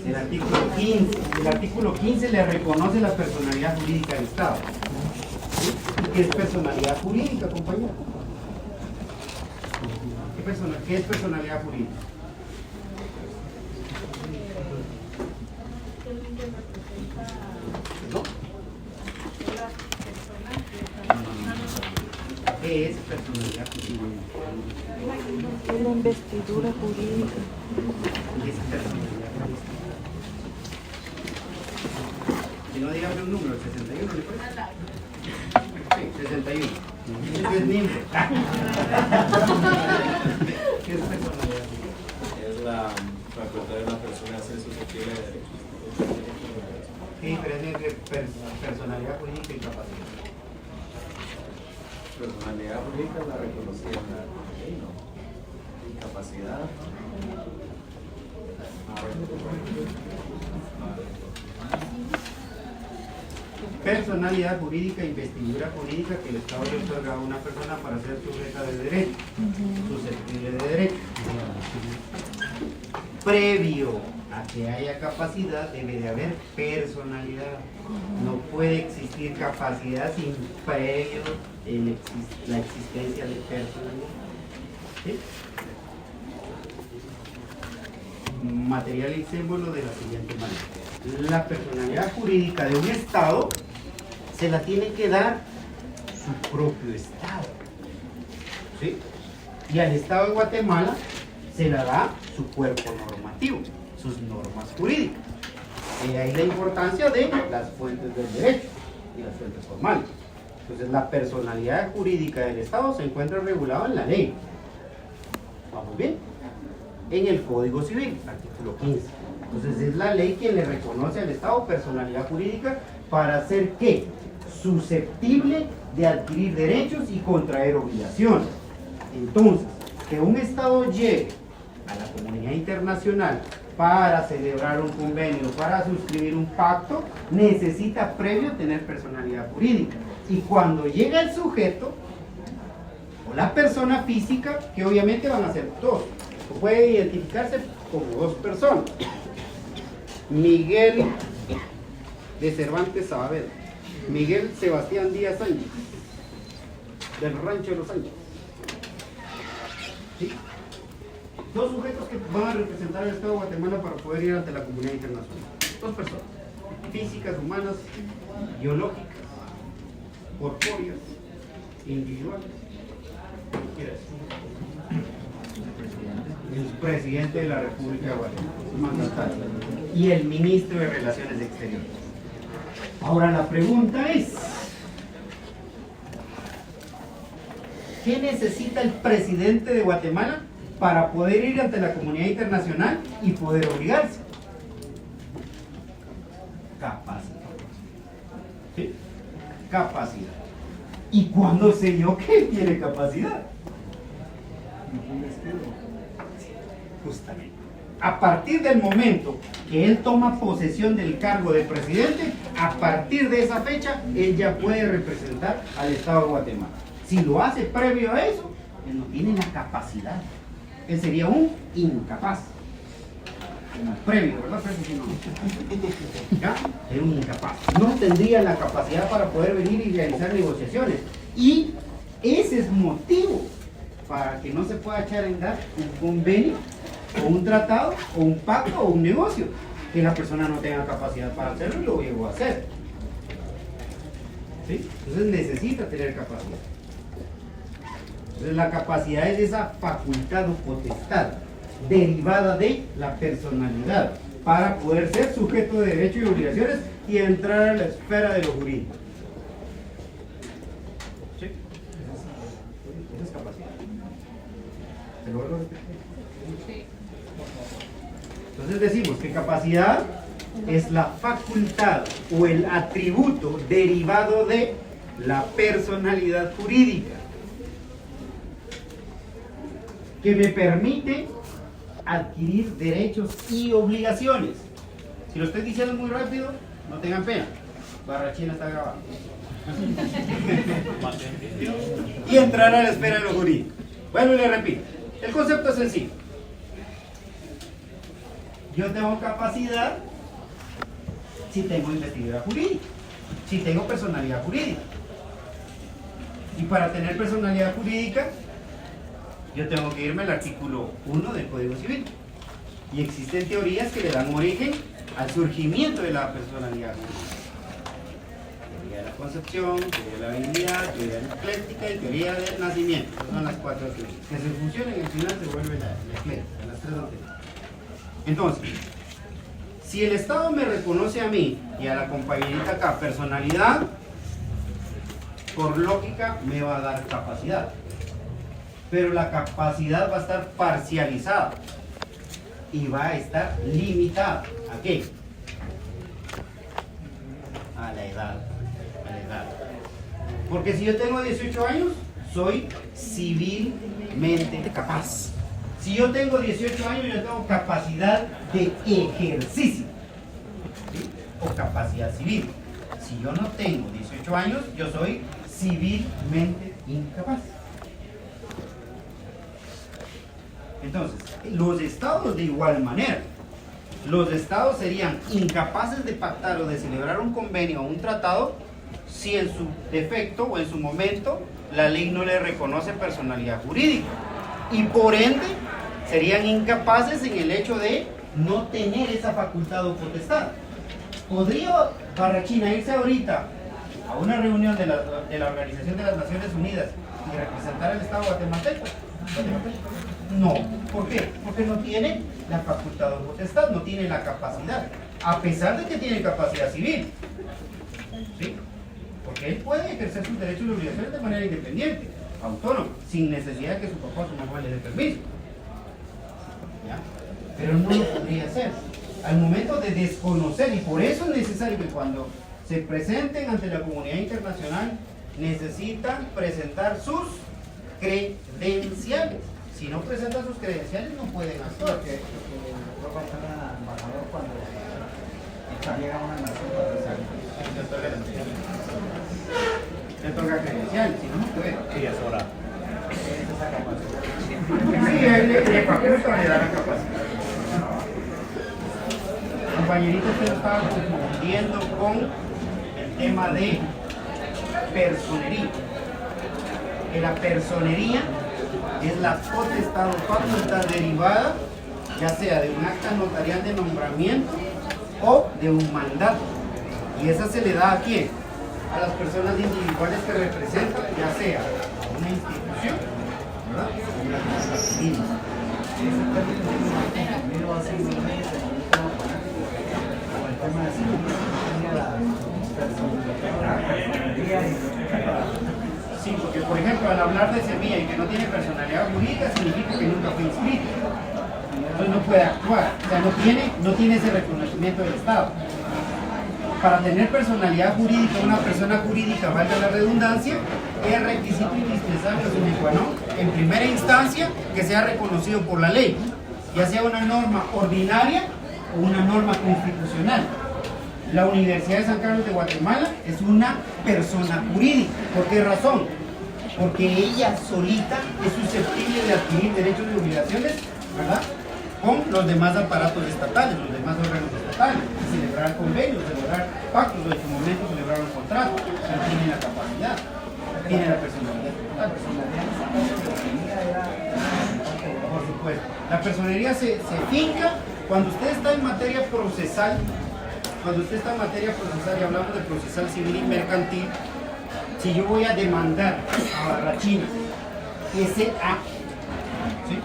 El artículo 15. El artículo 15 le reconoce la personalidad jurídica del Estado. ¿Sí? ¿Qué es personalidad jurídica, compañero? ¿Qué es personalidad jurídica? ¿No? ¿Qué es personalidad jurídica? Una investidura jurídica. ¿Qué es personalidad jurídica? Si no, dígame un número, 61, ¿le parece? Sí, 61. Eso es miembro. ¿Qué es personalidad jurídica? Es la facultad de una persona a ser susceptible de derechos. ¿Qué diferencia entre personalidad jurídica y capacidad? Personalidad jurídica es la reconocida en la ley, ¿no? Y capacidad. Personalidad jurídica, investidura jurídica que el Estado le otorga a una persona para ser sujeta de derecho, susceptible de derecho. Previo a que haya capacidad, debe de haber personalidad. No puede existir capacidad sin previo la existencia de personalidad. ¿Sí? Material y símbolo de la siguiente manera. La personalidad jurídica de un Estado se la tiene que dar su propio Estado. ¿Sí? Y al Estado de Guatemala se la da su cuerpo normativo, sus normas jurídicas. Y ahí la importancia de las fuentes del derecho y las fuentes formales. Entonces la personalidad jurídica del Estado se encuentra regulada en la ley. ¿Vamos bien? En el Código Civil, artículo 15. Entonces es la ley quien le reconoce al Estado personalidad jurídica para ser ¿qué? Susceptible de adquirir derechos y contraer obligaciones. Entonces, que un Estado llegue a la comunidad internacional para celebrar un convenio, para suscribir un pacto, necesita previo tener personalidad jurídica. Y cuando llega el sujeto, o la persona física, que obviamente van a ser dos, o puede identificarse como dos personas. Miguel de Cervantes Saavedra. Miguel Sebastián Díaz Sánchez, del Rancho de los Sánchez. ¿Sí? Dos sujetos que van a representar al Estado de Guatemala para poder ir ante la comunidad internacional. Dos personas, físicas, humanas, biológicas, corpóreas, individuales. ¿Qué quieres? El presidente de la República de Guatemala, su mandatario, y el ministro de Relaciones Exteriores. Ahora la pregunta es, ¿qué necesita el presidente de Guatemala para poder ir ante la comunidad internacional y poder obligarse? Capacidad. ¿Sí? Capacidad. ¿Y cuándo sé yo que tiene capacidad? Justamente. A partir del momento que él toma posesión del cargo de presidente, a partir de esa fecha, él ya puede representar al Estado de Guatemala. Si lo hace previo a eso, él no tiene la capacidad. Él sería un incapaz. Previo, ¿verdad? ¿Ya? Es un incapaz. No tendría la capacidad para poder venir y realizar negociaciones. Y ese es motivo para que no se pueda echar en dar un convenio, o un tratado, o un pacto, o un negocio, que la persona no tenga capacidad para hacerlo y lo llegó a hacer. ¿Sí? Entonces necesita tener capacidad. Entonces la capacidad es esa facultad o potestad derivada de la personalidad para poder ser sujeto de derechos y obligaciones y entrar a la esfera de lo jurídico. ¿Sí? Esa es capacidad. ¿Se lo vuelvo a repetir? Entonces decimos que capacidad es la facultad o el atributo derivado de la personalidad jurídica que me permite adquirir derechos y obligaciones. Si lo estoy diciendo muy rápido, no tengan pena. Barrachina está grabando. Y entrar a la esfera de lo jurídico. Bueno, le repito. El concepto es sencillo. Yo tengo capacidad si tengo investidura jurídica, si tengo personalidad jurídica. Y para tener personalidad jurídica, yo tengo que irme al artículo 1 del Código Civil. Y existen teorías que le dan origen al surgimiento de la personalidad jurídica. Teoría de la concepción, teoría de la habilidad, teoría de la ecléctica y teoría del nacimiento. Esas son las cuatro teorías. Que se fusionan y al final se vuelve la ecléctica, las tres anteriores. Entonces, si el Estado me reconoce a mí y a la compañerita acá personalidad, por lógica me va a dar capacidad. Pero la capacidad va a estar parcializada y va a estar limitada. ¿A qué? A la edad. A la edad. Porque si yo tengo 18 años, soy civilmente capaz. Si yo tengo 18 años, yo tengo capacidad de ejercicio, ¿sí? O capacidad civil. Si yo no tengo 18 años, yo soy civilmente incapaz. Entonces, los estados de igual manera. Los estados serían incapaces de pactar o de celebrar un convenio o un tratado si en su defecto o en su momento la ley no le reconoce personalidad jurídica. Y por ende, serían incapaces en el hecho de no tener esa facultad o potestad. ¿Podría Barrachina irse ahorita a una reunión de la Organización de las Naciones Unidas y representar al Estado guatemalteco? No. ¿Por qué? Porque no tiene la facultad o potestad, no tiene la capacidad, a pesar de que tiene capacidad civil. ¿Sí? Porque él puede ejercer sus derechos y obligaciones de manera independiente, autónoma, sin necesidad de que su papá o su mamá le dé permiso. ¿Ya? Pero no lo podría hacer. Al momento de desconocer, y por eso es necesario que cuando se presenten ante la comunidad internacional, necesitan presentar sus credenciales. Si no presentan sus credenciales, no pueden actuar. Porque va a pasar al embajador cuando llega a una nación para Le toca credenciales, si no, no puede. Sí, es hora. esa capacidad. Sí, de cualquier otra le da la capacidad. Compañerito, usted lo estaba confundiendo con el tema de personería. Que la personería es la potestad o facultad derivada, ya sea de un acta notarial de nombramiento o de un mandato. Y esa se le da a quién? A las personas individuales que representan, ya sea una institución, ¿verdad? O una casa civil. Sí, porque por ejemplo al hablar de semilla y que no tiene personalidad jurídica significa que nunca fue inscrito. Entonces no puede actuar, o sea, no tiene ese reconocimiento del Estado. Para tener personalidad jurídica, una persona jurídica, valga la redundancia, es requisito indispensable sine qua non, en primera instancia, que sea reconocido por la ley, ya sea una norma ordinaria o una norma constitucional. La Universidad de San Carlos de Guatemala es una persona jurídica. ¿Por qué razón? Porque ella solita es susceptible de adquirir derechos y obligaciones, ¿verdad?, con los demás aparatos estatales, los demás órganos estatales, y celebrar convenios, celebrar pactos, o en su momento celebrar un contrato, pero tiene la capacidad, tiene la personalidad. Por supuesto. La personería se finca cuando usted está en materia procesal. Cuando usted está en materia procesal y hablamos de procesal civil y mercantil, si yo voy a demandar a Barrachina S.A., ¿sí?,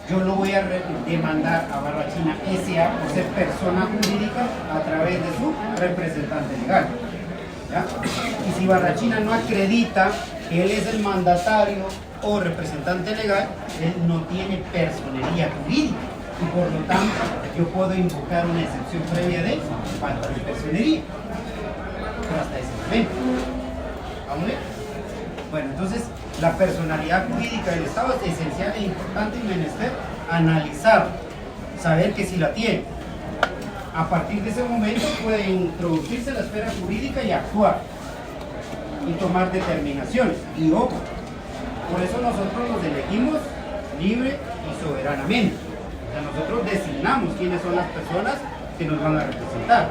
yo lo voy a demandar a Barrachina S.A. por ser persona jurídica a través de su representante legal, ¿ya? Y si Barrachina no acredita que él es el mandatario o representante legal, él no tiene personería jurídica. Y por lo tanto, yo puedo invocar una excepción previa de falta de personería. Pero hasta ese momento. ¿Vamos bien? Bueno, entonces, la personalidad jurídica del Estado es esencial e importante y menester analizar, saber que si la tiene. A partir de ese momento puede introducirse en la esfera jurídica y actuar y tomar determinaciones. Y ojo, por eso nosotros nos elegimos libre y soberanamente. O sea, nosotros designamos quiénes son las personas que nos van a representar.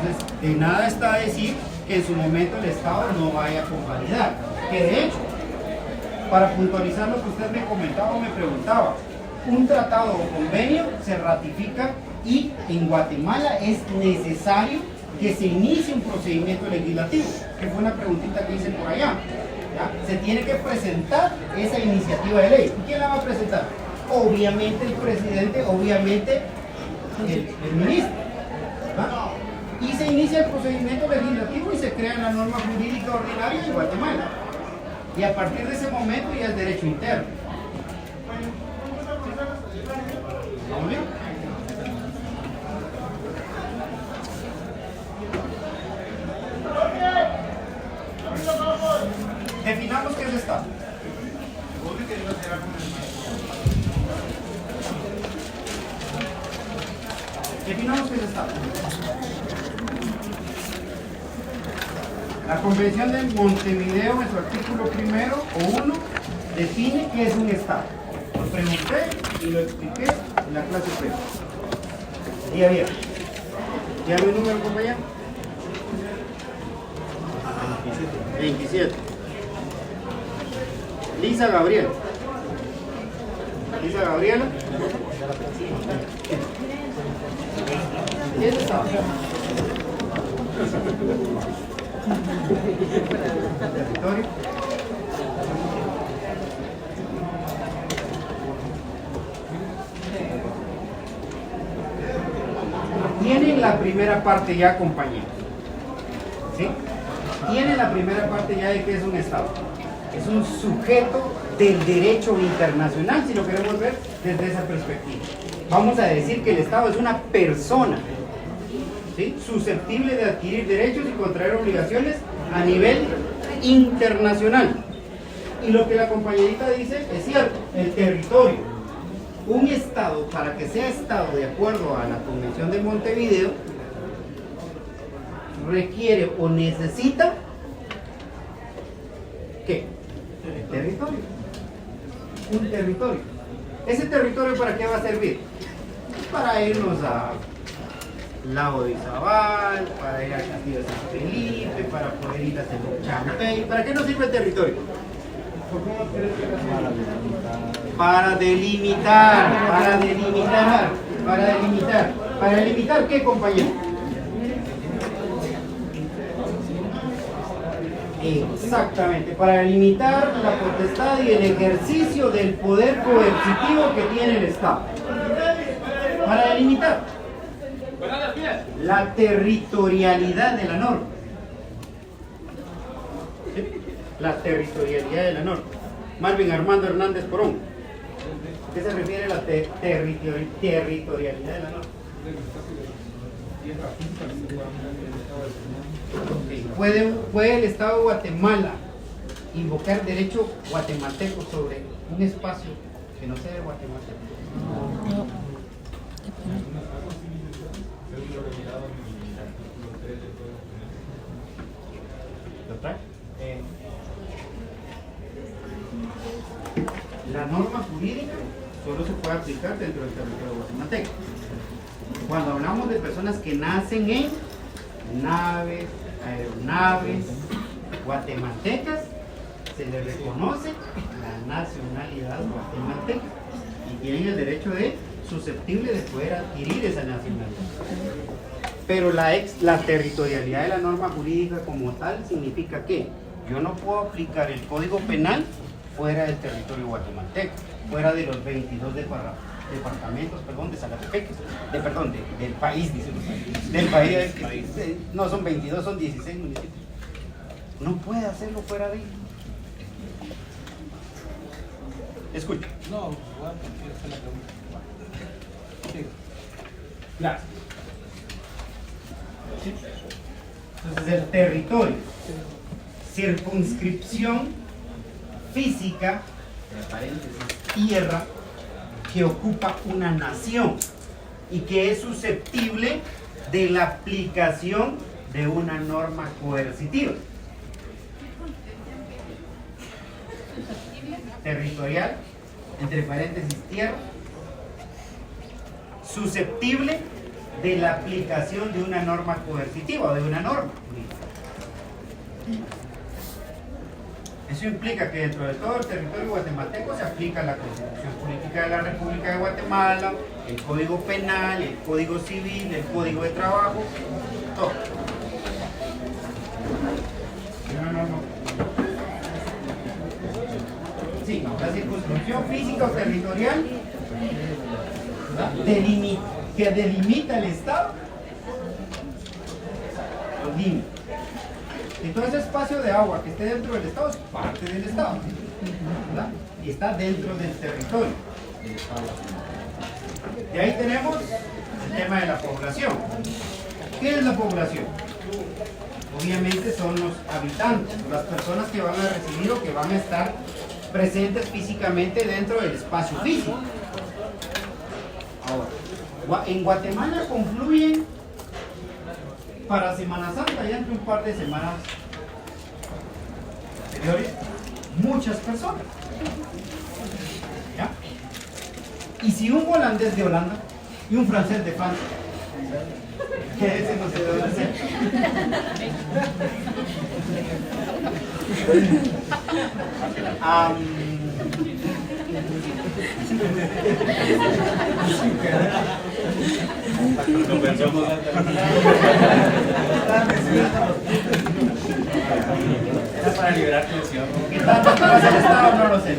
Entonces, de nada está decir que en su momento el Estado no vaya a convalidar. Que de hecho, para puntualizar lo que usted me comentaba o me preguntaba, un tratado o convenio se ratifica y en Guatemala es necesario que se inicie un procedimiento legislativo, que fue una preguntita que hice por allá. ¿Ya? Se tiene que presentar esa iniciativa de ley. ¿Y quién la va a presentar? Obviamente el presidente, obviamente el ministro. ¿Va? Y se inicia el procedimiento legislativo y se crea la norma jurídica ordinaria de Guatemala. Y a partir de ese momento ya es derecho interno. ¿Vamos bien? Definamos qué es Estado. Definamos qué es Estado. La Convención de Montevideo, en su artículo 1 define qué es un Estado. Lo pregunté y lo expliqué en la clase previa. Día viernes. ¿Ya mi número, compañero? 27. Lisa Gabriela. Lisa Gabriela. ¿Qué es Estado? Territorio. Tienen la primera parte ya, compañeros. ¿Sí? Tienen la primera parte ya de que es un Estado. Es un sujeto del derecho internacional, si lo queremos ver desde esa perspectiva. Vamos a decir que el Estado es una persona, ¿sí?, susceptible de adquirir derechos y contraer obligaciones a nivel internacional. Y lo que la compañerita dice es cierto, el territorio. Un Estado, para que sea Estado de acuerdo a la Convención de Montevideo, requiere o necesita ¿qué? Territorio. Un territorio. ¿Ese territorio para qué va a servir? Para irnos a Lago de Izabal, para ir al Castillo de San Felipe, para poder ir a hacer un Champey. ¿Para qué nos sirve el territorio? Para delimitar, para delimitar, para delimitar. ¿Para delimitar qué, compañero? Exactamente, para delimitar la potestad y el ejercicio del poder coercitivo que tiene el Estado. Para delimitar la territorialidad de la norma. ¿Sí? La territorialidad de la norma. Marvin Armando Hernández Porón. ¿Qué se refiere a la territorialidad de la norma? ¿Puede el Estado de Guatemala invocar derecho guatemalteco sobre un espacio que no sea de guatemalteco? No. La norma jurídica solo se puede aplicar dentro del territorio guatemalteco. Cuando hablamos de personas que nacen en naves, aeronaves guatemaltecas, se les reconoce la nacionalidad guatemalteca y tienen el derecho susceptible de poder adquirir esa nacionalidad. Pero la territorialidad de la norma jurídica como tal significa que yo no puedo aplicar el Código Penal fuera del territorio guatemalteco, fuera de los 22 departamentos, de Zacatepeques, del país, dice del país, no son 22, son 16 municipios. No puede hacerlo fuera de ahí. Escucha. No, bueno, quiero hacer la pregunta. Sí. Gracias. Entonces el territorio, circunscripción física, entre paréntesis, tierra, que ocupa una nación y que es susceptible de la aplicación de una norma coercitiva. Territorial, entre paréntesis, tierra, susceptible de la aplicación de una norma coercitiva o de una norma. Eso implica que dentro de todo el territorio guatemalteco se aplica la Constitución Política de la República de Guatemala, el Código Penal, el Código Civil, el Código de Trabajo, todo. Sí, la circunscripción física o territorial, ¿verdad?, que delimita el Estado, los límites. Entonces, espacio de agua que esté dentro del Estado es parte del Estado, ¿verdad? Y está dentro del territorio del Estado. Y ahí tenemos el tema de la población. ¿Qué es la población? Obviamente son los habitantes, las personas que van a recibir o que van a estar presentes físicamente dentro del espacio físico. Ahora, en Guatemala confluyen para Semana Santa, ya entre un par de semanas anteriores, muchas personas. ¿Ya? Y si un holandés de Holanda y un francés de Francia, ¿qué ese no se debe hacer? Lo pensamos. Era para liberar tensión. ¿Qué tanto pasa el Estado? No lo sé.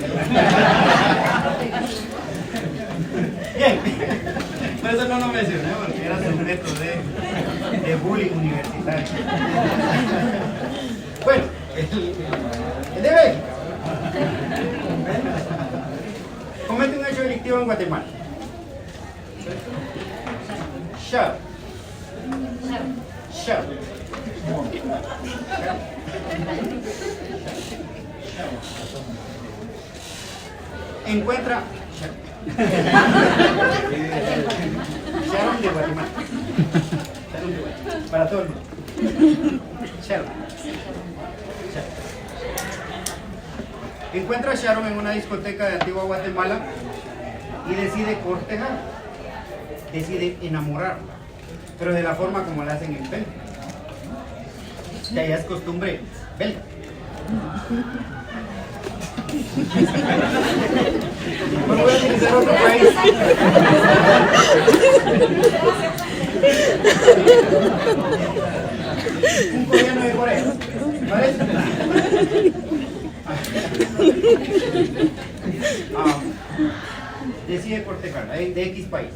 Bien, por eso no lo mencioné, porque era sujeto de bullying universitario. Bueno, el de Bélgica comete un hecho delictivo en Guatemala. Sharon. Encuentra Sharon de Guatemala. Para todo el mundo. Sharon. Encuentra a Sharon en una discoteca de Antigua Guatemala y decide cortejar, decide enamorarla. pero de la forma como la hacen en Bélgica. Que allá es costumbre belga. No voy a utilizar otro país. Un coreano de Corea. ¿Parece? Decide cortejar de X país.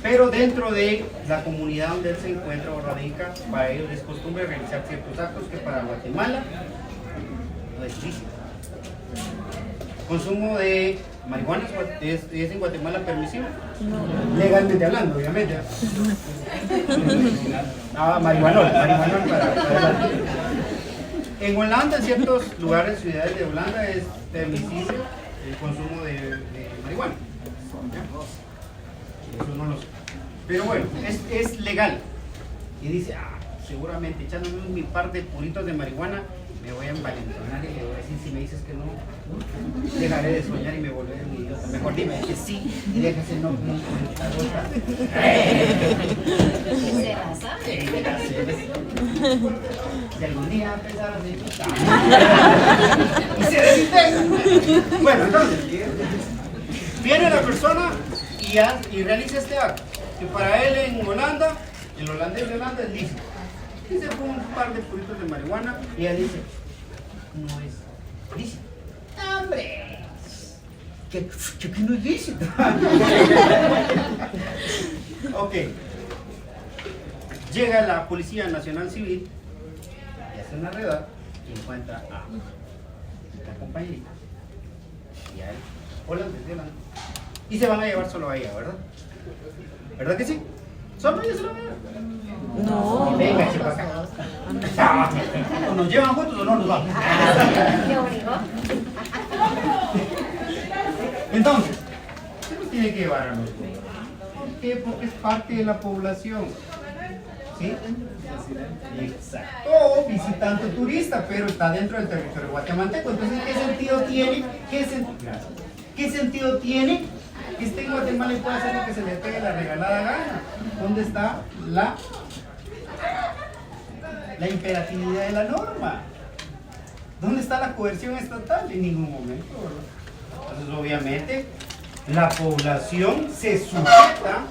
Pero dentro de la comunidad donde él se encuentra o radica, para ellos es costumbre realizar ciertos actos que para Guatemala no es lícito. Consumo de marihuana es en Guatemala permisible, legalmente hablando, obviamente. Marihuanol para en Holanda, en ciertos lugares, ciudades de Holanda, es permisible el consumo de marihuana. Eso no lo sé. Pero bueno, es legal. Y dice, seguramente echándome mi par de puritos de marihuana, me voy a envalentonar y le voy a decir, si me dices que no, dejaré de soñar y me volveré un idiota. Mejor dime que sí y déjase no como esta gota. ¿Será, sabes? Si algún día pensara así, y se desintegra. Bueno, entonces, viene la persona y realiza este acto, que para él en Holanda, el holandés de Holanda es lícito. Y se pone un par de puritos de marihuana y ella dice, no es lícito. ¡Hombre! ¿Qué no es lícito? Ok. Llega la Policía Nacional Civil y hace una redada y encuentra a la compañerita y a él, holandés de Holanda. Y se van a llevar solo a ella, ¿verdad? ¿Verdad que sí? ¿Solo ella se la va a llevar? No. Venga, chicos, acá. ¿O nos llevan juntos o no nos vamos? ¿Qué obligó? Entonces, ¿qué nos tiene que llevar a nosotros? ¿Por qué? Porque es parte de la población. ¿Sí? Exacto. O visitante turista, pero está dentro del territorio guatemalteco. Entonces, ¿qué sentido tiene? ¿Qué sentido tiene que esté en Guatemala y pueda hacer lo que se le pegue la regalada gana? ¿Dónde está la imperatividad de la norma? ¿Dónde está la coerción estatal? En ningún momento, ¿verdad? Entonces, obviamente, la población se sujeta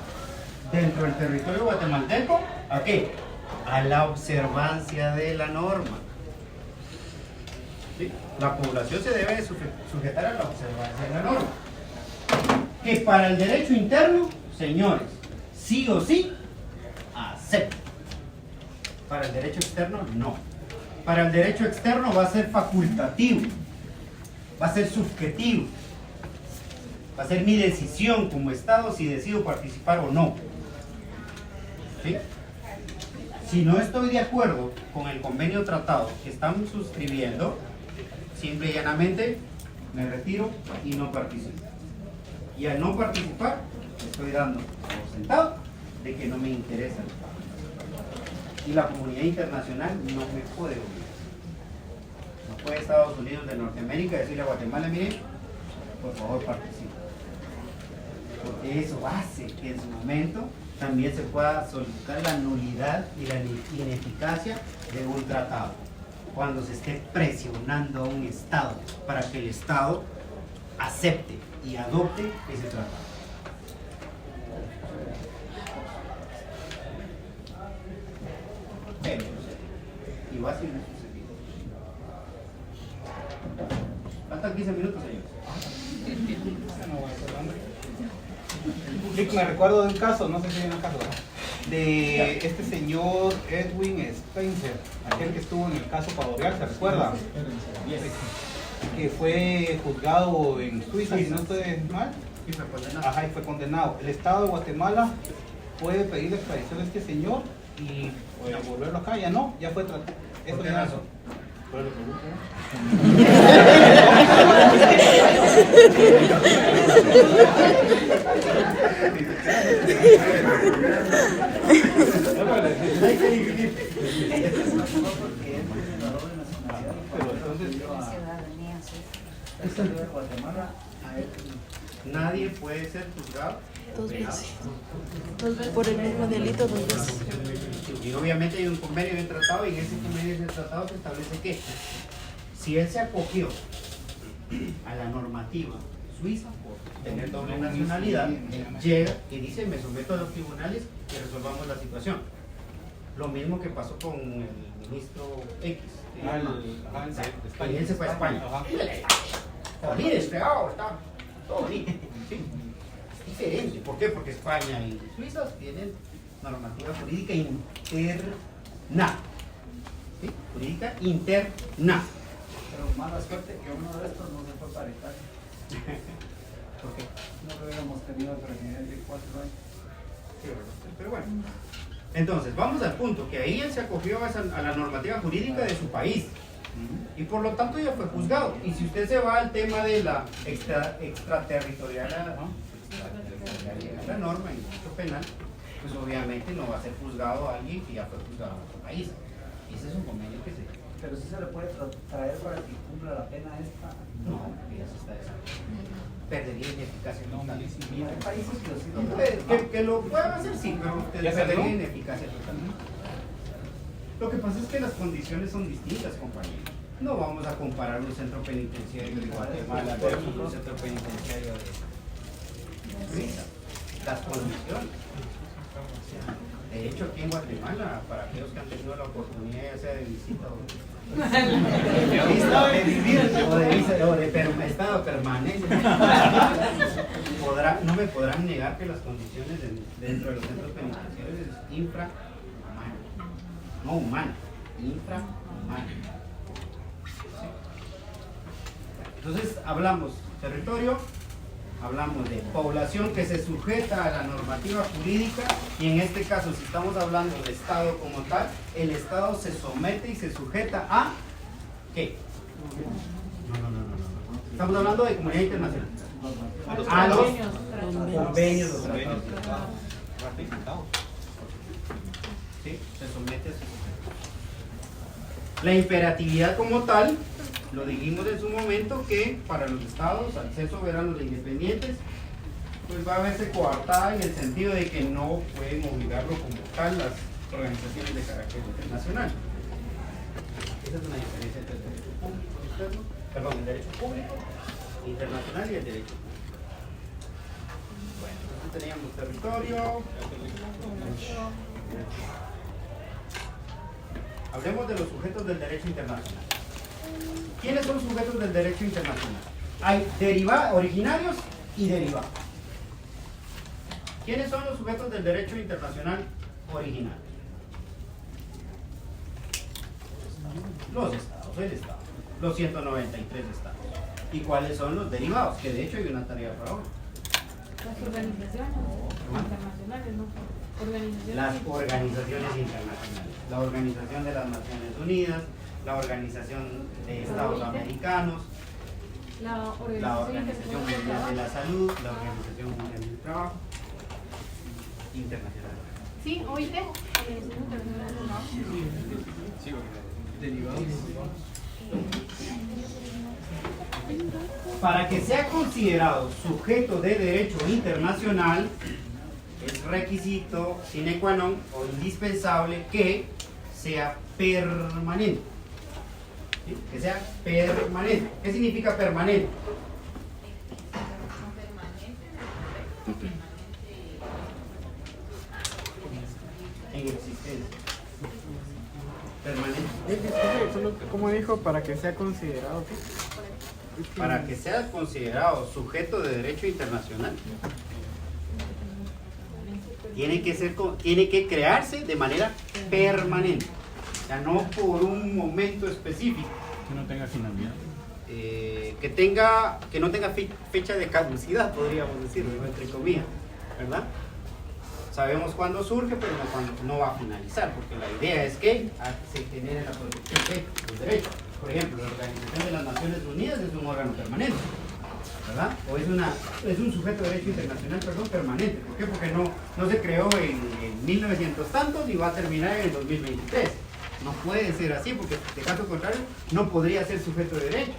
dentro del territorio guatemalteco ¿a qué? A la observancia de la norma. ¿Sí? La población se debe de sujetar a la observancia de la norma. Que para el derecho interno, señores, sí o sí, acepta. Para el derecho externo, no. Para el derecho externo va a ser facultativo, va a ser subjetivo, va a ser mi decisión como Estado si decido participar o no. ¿Sí? Si no estoy de acuerdo con el convenio tratado que estamos suscribiendo, simple y llanamente me retiro y no participo. Y al no participar, estoy dando por sentado de que no me interesa el Estado. Y la comunidad internacional no me puede obligar. No puede Estados Unidos de Norteamérica decirle a Guatemala, mire, por favor participe. Porque eso hace que en su momento también se pueda solicitar la nulidad y la ineficacia de un tratado. Cuando se esté presionando a un Estado para que el Estado acepte y adopte ese tratado. Pero, y va a seguir sucediendo. Faltan 15 minutos, señores. Sí, me recuerdo de un caso, no sé si hay un caso, de este señor Edwin Spencer, aquel que estuvo en el caso Padorial, ¿se recuerda? Que fue juzgado en Suiza, si no estoy mal. Y fue condenado. Ajá, y fue condenado. El Estado de Guatemala puede pedir la extradición de este señor y volverlo acá, ya no, ya fue tratado. ¿Por qué razón? Usted salió de Guatemala a él. Nadie puede ser juzgado Dos penado. veces. Por el mismo delito, 2 veces. Y obviamente hay un convenio de tratado, y en ese convenio de tratado se establece que si él se acogió a la normativa suiza por tener doble nacionalidad, llega y dice: me someto a los tribunales y resolvamos la situación. Lo mismo que pasó con el ministro X. Y él se fue a España. Jodido, despegado, está todo bien. ¿Sí? Es diferente. ¿Por qué? Porque España y Suiza tienen normativa jurídica interna. ¿Sí? Jurídica interna. Pero mala suerte que uno de estos no se fue para Italia. ¿Por qué? No lo hubiéramos tenido presidente 4 años. Sí, ¿verdad? Pero bueno. Entonces, vamos al punto, que ahí él se acogió a la normativa jurídica de su país. Y por lo tanto ya fue juzgado. Y si usted se va al tema de la extraterritorialidad, la norma en el derecho penal, pues obviamente no va a ser juzgado a alguien que ya fue juzgado en otro país. Y ese es un convenio que se... Pero sí se le puede traer para que cumpla la pena esta. No, que ya se está desarrollando. Perdería ineficacia total. Y hay países que sí lo Que lo puedan hacer, sí, pero usted ¿Ya perdería salió? ineficacia total. Lo que pasa es que las condiciones son distintas, compañeros. No vamos a comparar un centro penitenciario de Guatemala versus un centro penitenciario de Suiza. Las condiciones. De hecho, aquí en Guatemala, para aquellos que han tenido la oportunidad, ya sea de visita o de vivir o de estado permanente, no me podrán negar que las condiciones dentro de los centros penitenciarios es infrahumana. No humana, infrahumana. ¿Sí? Entonces, hablamos territorio, hablamos de población que se sujeta a la normativa jurídica, y en este caso, si estamos hablando del Estado como tal, el Estado se somete y se sujeta a ¿qué? No. Estamos hablando de comunidad internacional. A los convenios, los tratados. ¿Sí? Se somete a su sujeto. La imperatividad como tal, lo dijimos en su momento, que para los estados, al ser soberanos e independientes, pues va a verse coartada en el sentido de que no pueden obligarlo como tal las organizaciones de carácter internacional. Esa es una diferencia entre el derecho público externo, perdón, el derecho público internacional y el derecho público. Bueno, entonces teníamos territorio. Hablemos de los sujetos del derecho internacional. ¿Quiénes son sujetos del derecho internacional? Hay originarios y derivados. ¿Quiénes son los sujetos del derecho internacional original? Los estados, el estado, los 193 estados. ¿Y cuáles son los derivados? Que de hecho hay una tarea para hoy. Las organizaciones internacionales, ¿no? Las organizaciones internacionales. La Organización de las Naciones Unidas, la Organización de Estados Americanos, La la Organización Internacional Mundial de la Salud, la Organización Mundial del Trabajo, internacional. Sí, OIT, Organización Internacional del Trabajo. Para que sea considerado sujeto de derecho internacional, es requisito sine qua non o indispensable que sea permanente. ¿Sí? Que sea permanente. ¿Qué significa permanente? En existencia. Permanente. ¿Cómo dijo? Para que sea considerado. Para que sea considerado sujeto de derecho internacional, tiene que crearse de manera permanente, o sea, no por un momento específico. Que no tenga finalidad. Que no tenga fecha de caducidad, podríamos decirlo, entre comillas, ¿verdad? Sabemos cuándo surge, pero no va a finalizar, porque la idea es que se genere la protección de los derechos. Por ejemplo, la Organización de las Naciones Unidas es un órgano permanente, ¿verdad? O es un sujeto de derecho internacional, perdón, permanente. ¿Por qué? Porque no se creó en 1900 tantos y va a terminar en el 2023. No puede ser así, porque de caso contrario no podría ser sujeto de derecho.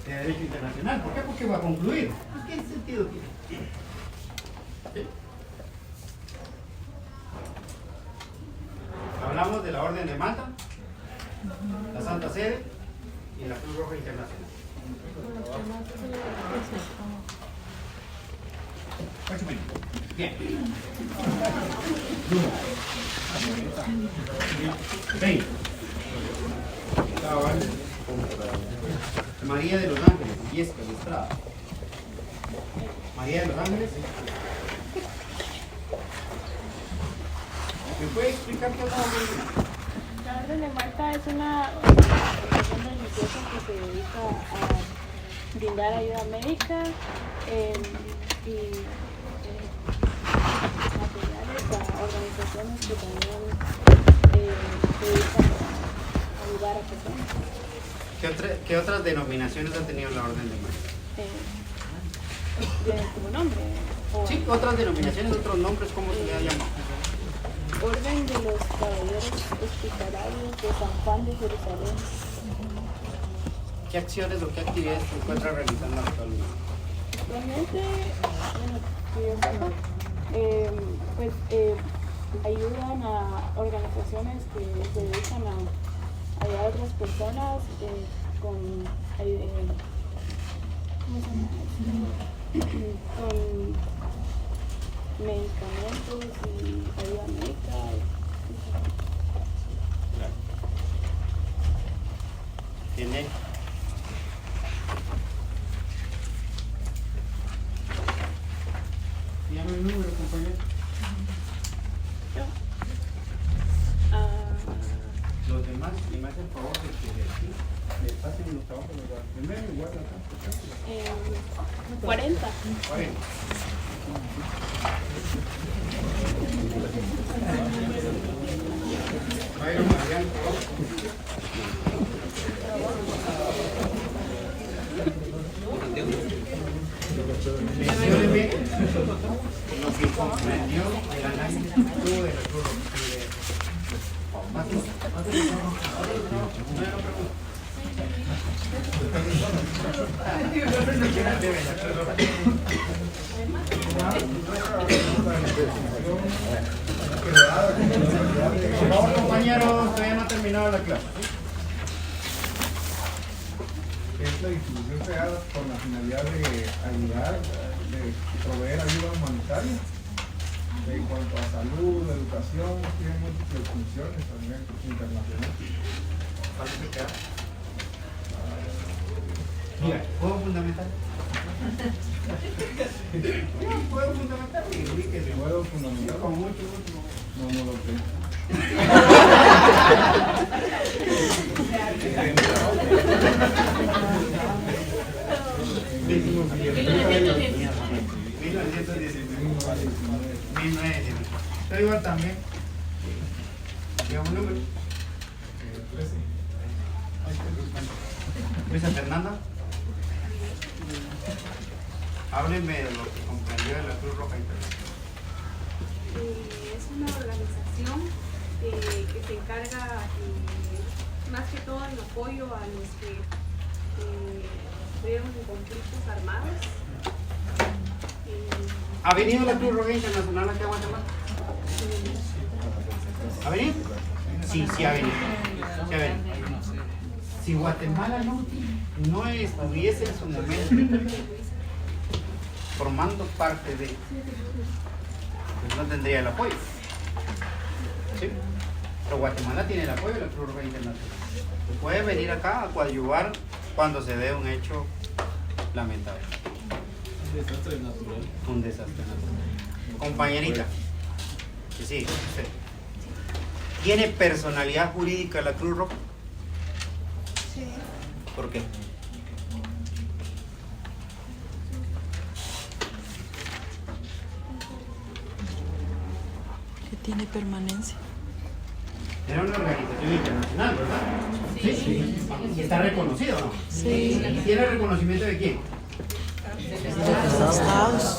de derecho internacional. ¿Por qué? Porque va a concluir. ¿Qué sentido tiene? ¿Sí? Hablamos de la Orden de Malta, la Santa Sede y la Cruz Roja Internacional. Bien. Ven. María de los Ángeles, Yesca de Estrada. María de los Ángeles. ¿Me puede explicar qué es la Orden de Malta? La Orden de Malta es una organización religiosa que se dedica a brindar ayuda médica y materiales a organizaciones que también se dedican a ayudar a personas. ¿Qué otras denominaciones ha tenido la Orden de Malta? ¿Tienen como nombre? Sí, otras denominaciones, otros nombres, ¿cómo se le ha llamado? Orden de los Caballeros Hospitalarios de San Juan de Jerusalén. ¿Qué acciones o qué actividades se encuentra realizando actualmente? Actualmente, bueno, que yo sepa, pues ayudan a organizaciones que se dedican a ayudar a otras personas con, ¿cómo se llama? Con medicamentos y ayuda médica. ¿Tiene? Dígame el número, compañero. Yo. Los demás, y me hacen el favor de que de aquí le pasen los trabajos de los primero igual acá. 40. 40. Jairo Mariano. Mencióneme lo que comprendió el análisis de la Cruz Roja. Por favor, compañeros, todavía no ha terminado la clase. Es la institución creada con la finalidad de ayudar, de proveer ayuda humanitaria en cuanto a salud, educación, tiene múltiples funciones a nivel internacional. Mira, ¿puedo fundamentar? ¿Puedo fundamentar? ¿Puedo fundamentar? Con mucho gusto. No lo tengo. Yo igual también. Digamos un número. 13. Luisa Fernanda. Háblenme de lo que comprendió de la Cruz Roja Internacional. Es una organización que se encarga más que todo en apoyo a los que estuvieron en conflictos armados. ¿Ha venido la Cruz Roja Internacional aquí a Guatemala? ¿Ha venido? Sí, sí ha venido. Sí ha venido. Si Guatemala no estuviese en su momento formando parte de, pues no tendría el apoyo. ¿Sí? Pero Guatemala tiene el apoyo de la Cruz Roja Internacional. Puede venir acá a coadyuvar cuando se dé un hecho lamentable. Un desastre natural. Un desastre natural. Compañerita, que sí, usted. ¿Tiene personalidad jurídica la Cruz Roja? Sí. ¿Por qué? Que tiene permanencia. Era una organización internacional, ¿verdad? Sí. ¿Y está reconocido, no? Sí. ¿Y tiene reconocimiento de quién? Los estados.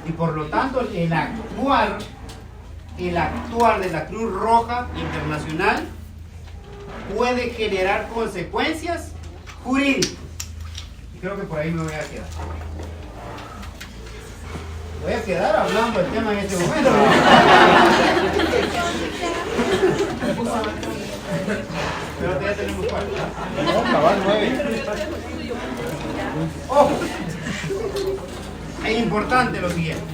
Y por lo tanto, el actuar de la Cruz Roja Internacional puede generar consecuencias jurídicas. creo que por ahí me voy a quedar. Voy a quedar hablando del tema en este momento. Pero ya tenemos 4. No, cabal 9. Ojo, es importante lo siguiente.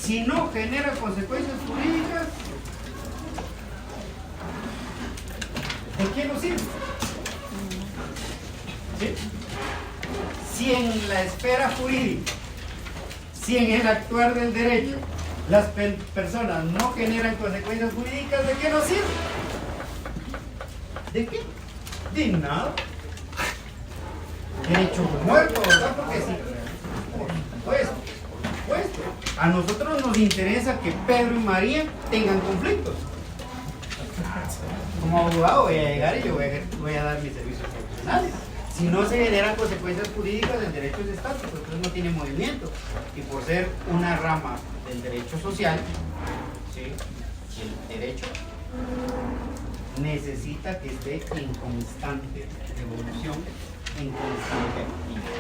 Si no genera consecuencias jurídicas, ¿de qué nos sirve? ¿Sí? Si en la esfera jurídica, si en el actuar del derecho, las personas no generan consecuencias jurídicas, ¿de qué nos sirve? ¿De qué? De nada. Derecho muerto, ¿verdad? Porque sí. Pues, a nosotros nos interesa que Pedro y María tengan conflictos. Como abogado voy a llegar y yo voy a dar mis servicios profesionales. Si no se generan consecuencias jurídicas, el derecho es estático, entonces no tiene movimiento. Y por ser una rama del derecho social, ¿sí? El derecho necesita que esté en constante evolución, en constante actividad.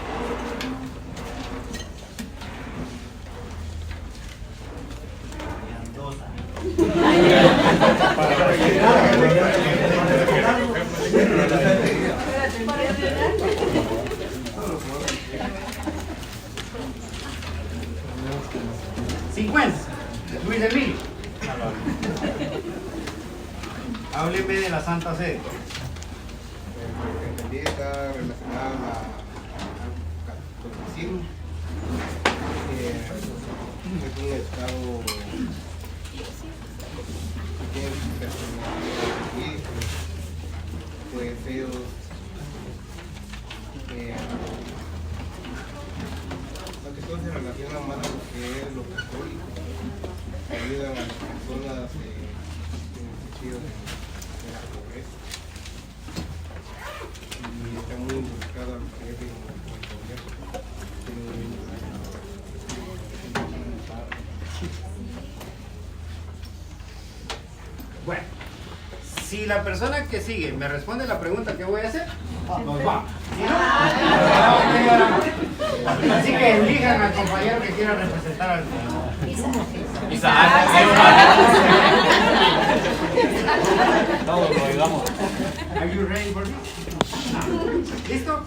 Luis Emilio, hábleme de la Santa Sede. Lo que entendí está relacionada al catolicismo. Es un estado que tiene personalidad jurídica, pues ellos lo que todo se relaciona más a lo que es lo católico, que ayudan a las personas en el sentido de la pobreza, y está muy involucrado a lo que es el gobierno. Bueno, si la persona que sigue me responde la pregunta que voy a hacer, nos vamos. ¿Sí, no? Así que elijan al compañero que quiera representar al Isaac. Todos lo digamos. Are you ready for this? ¿Listo?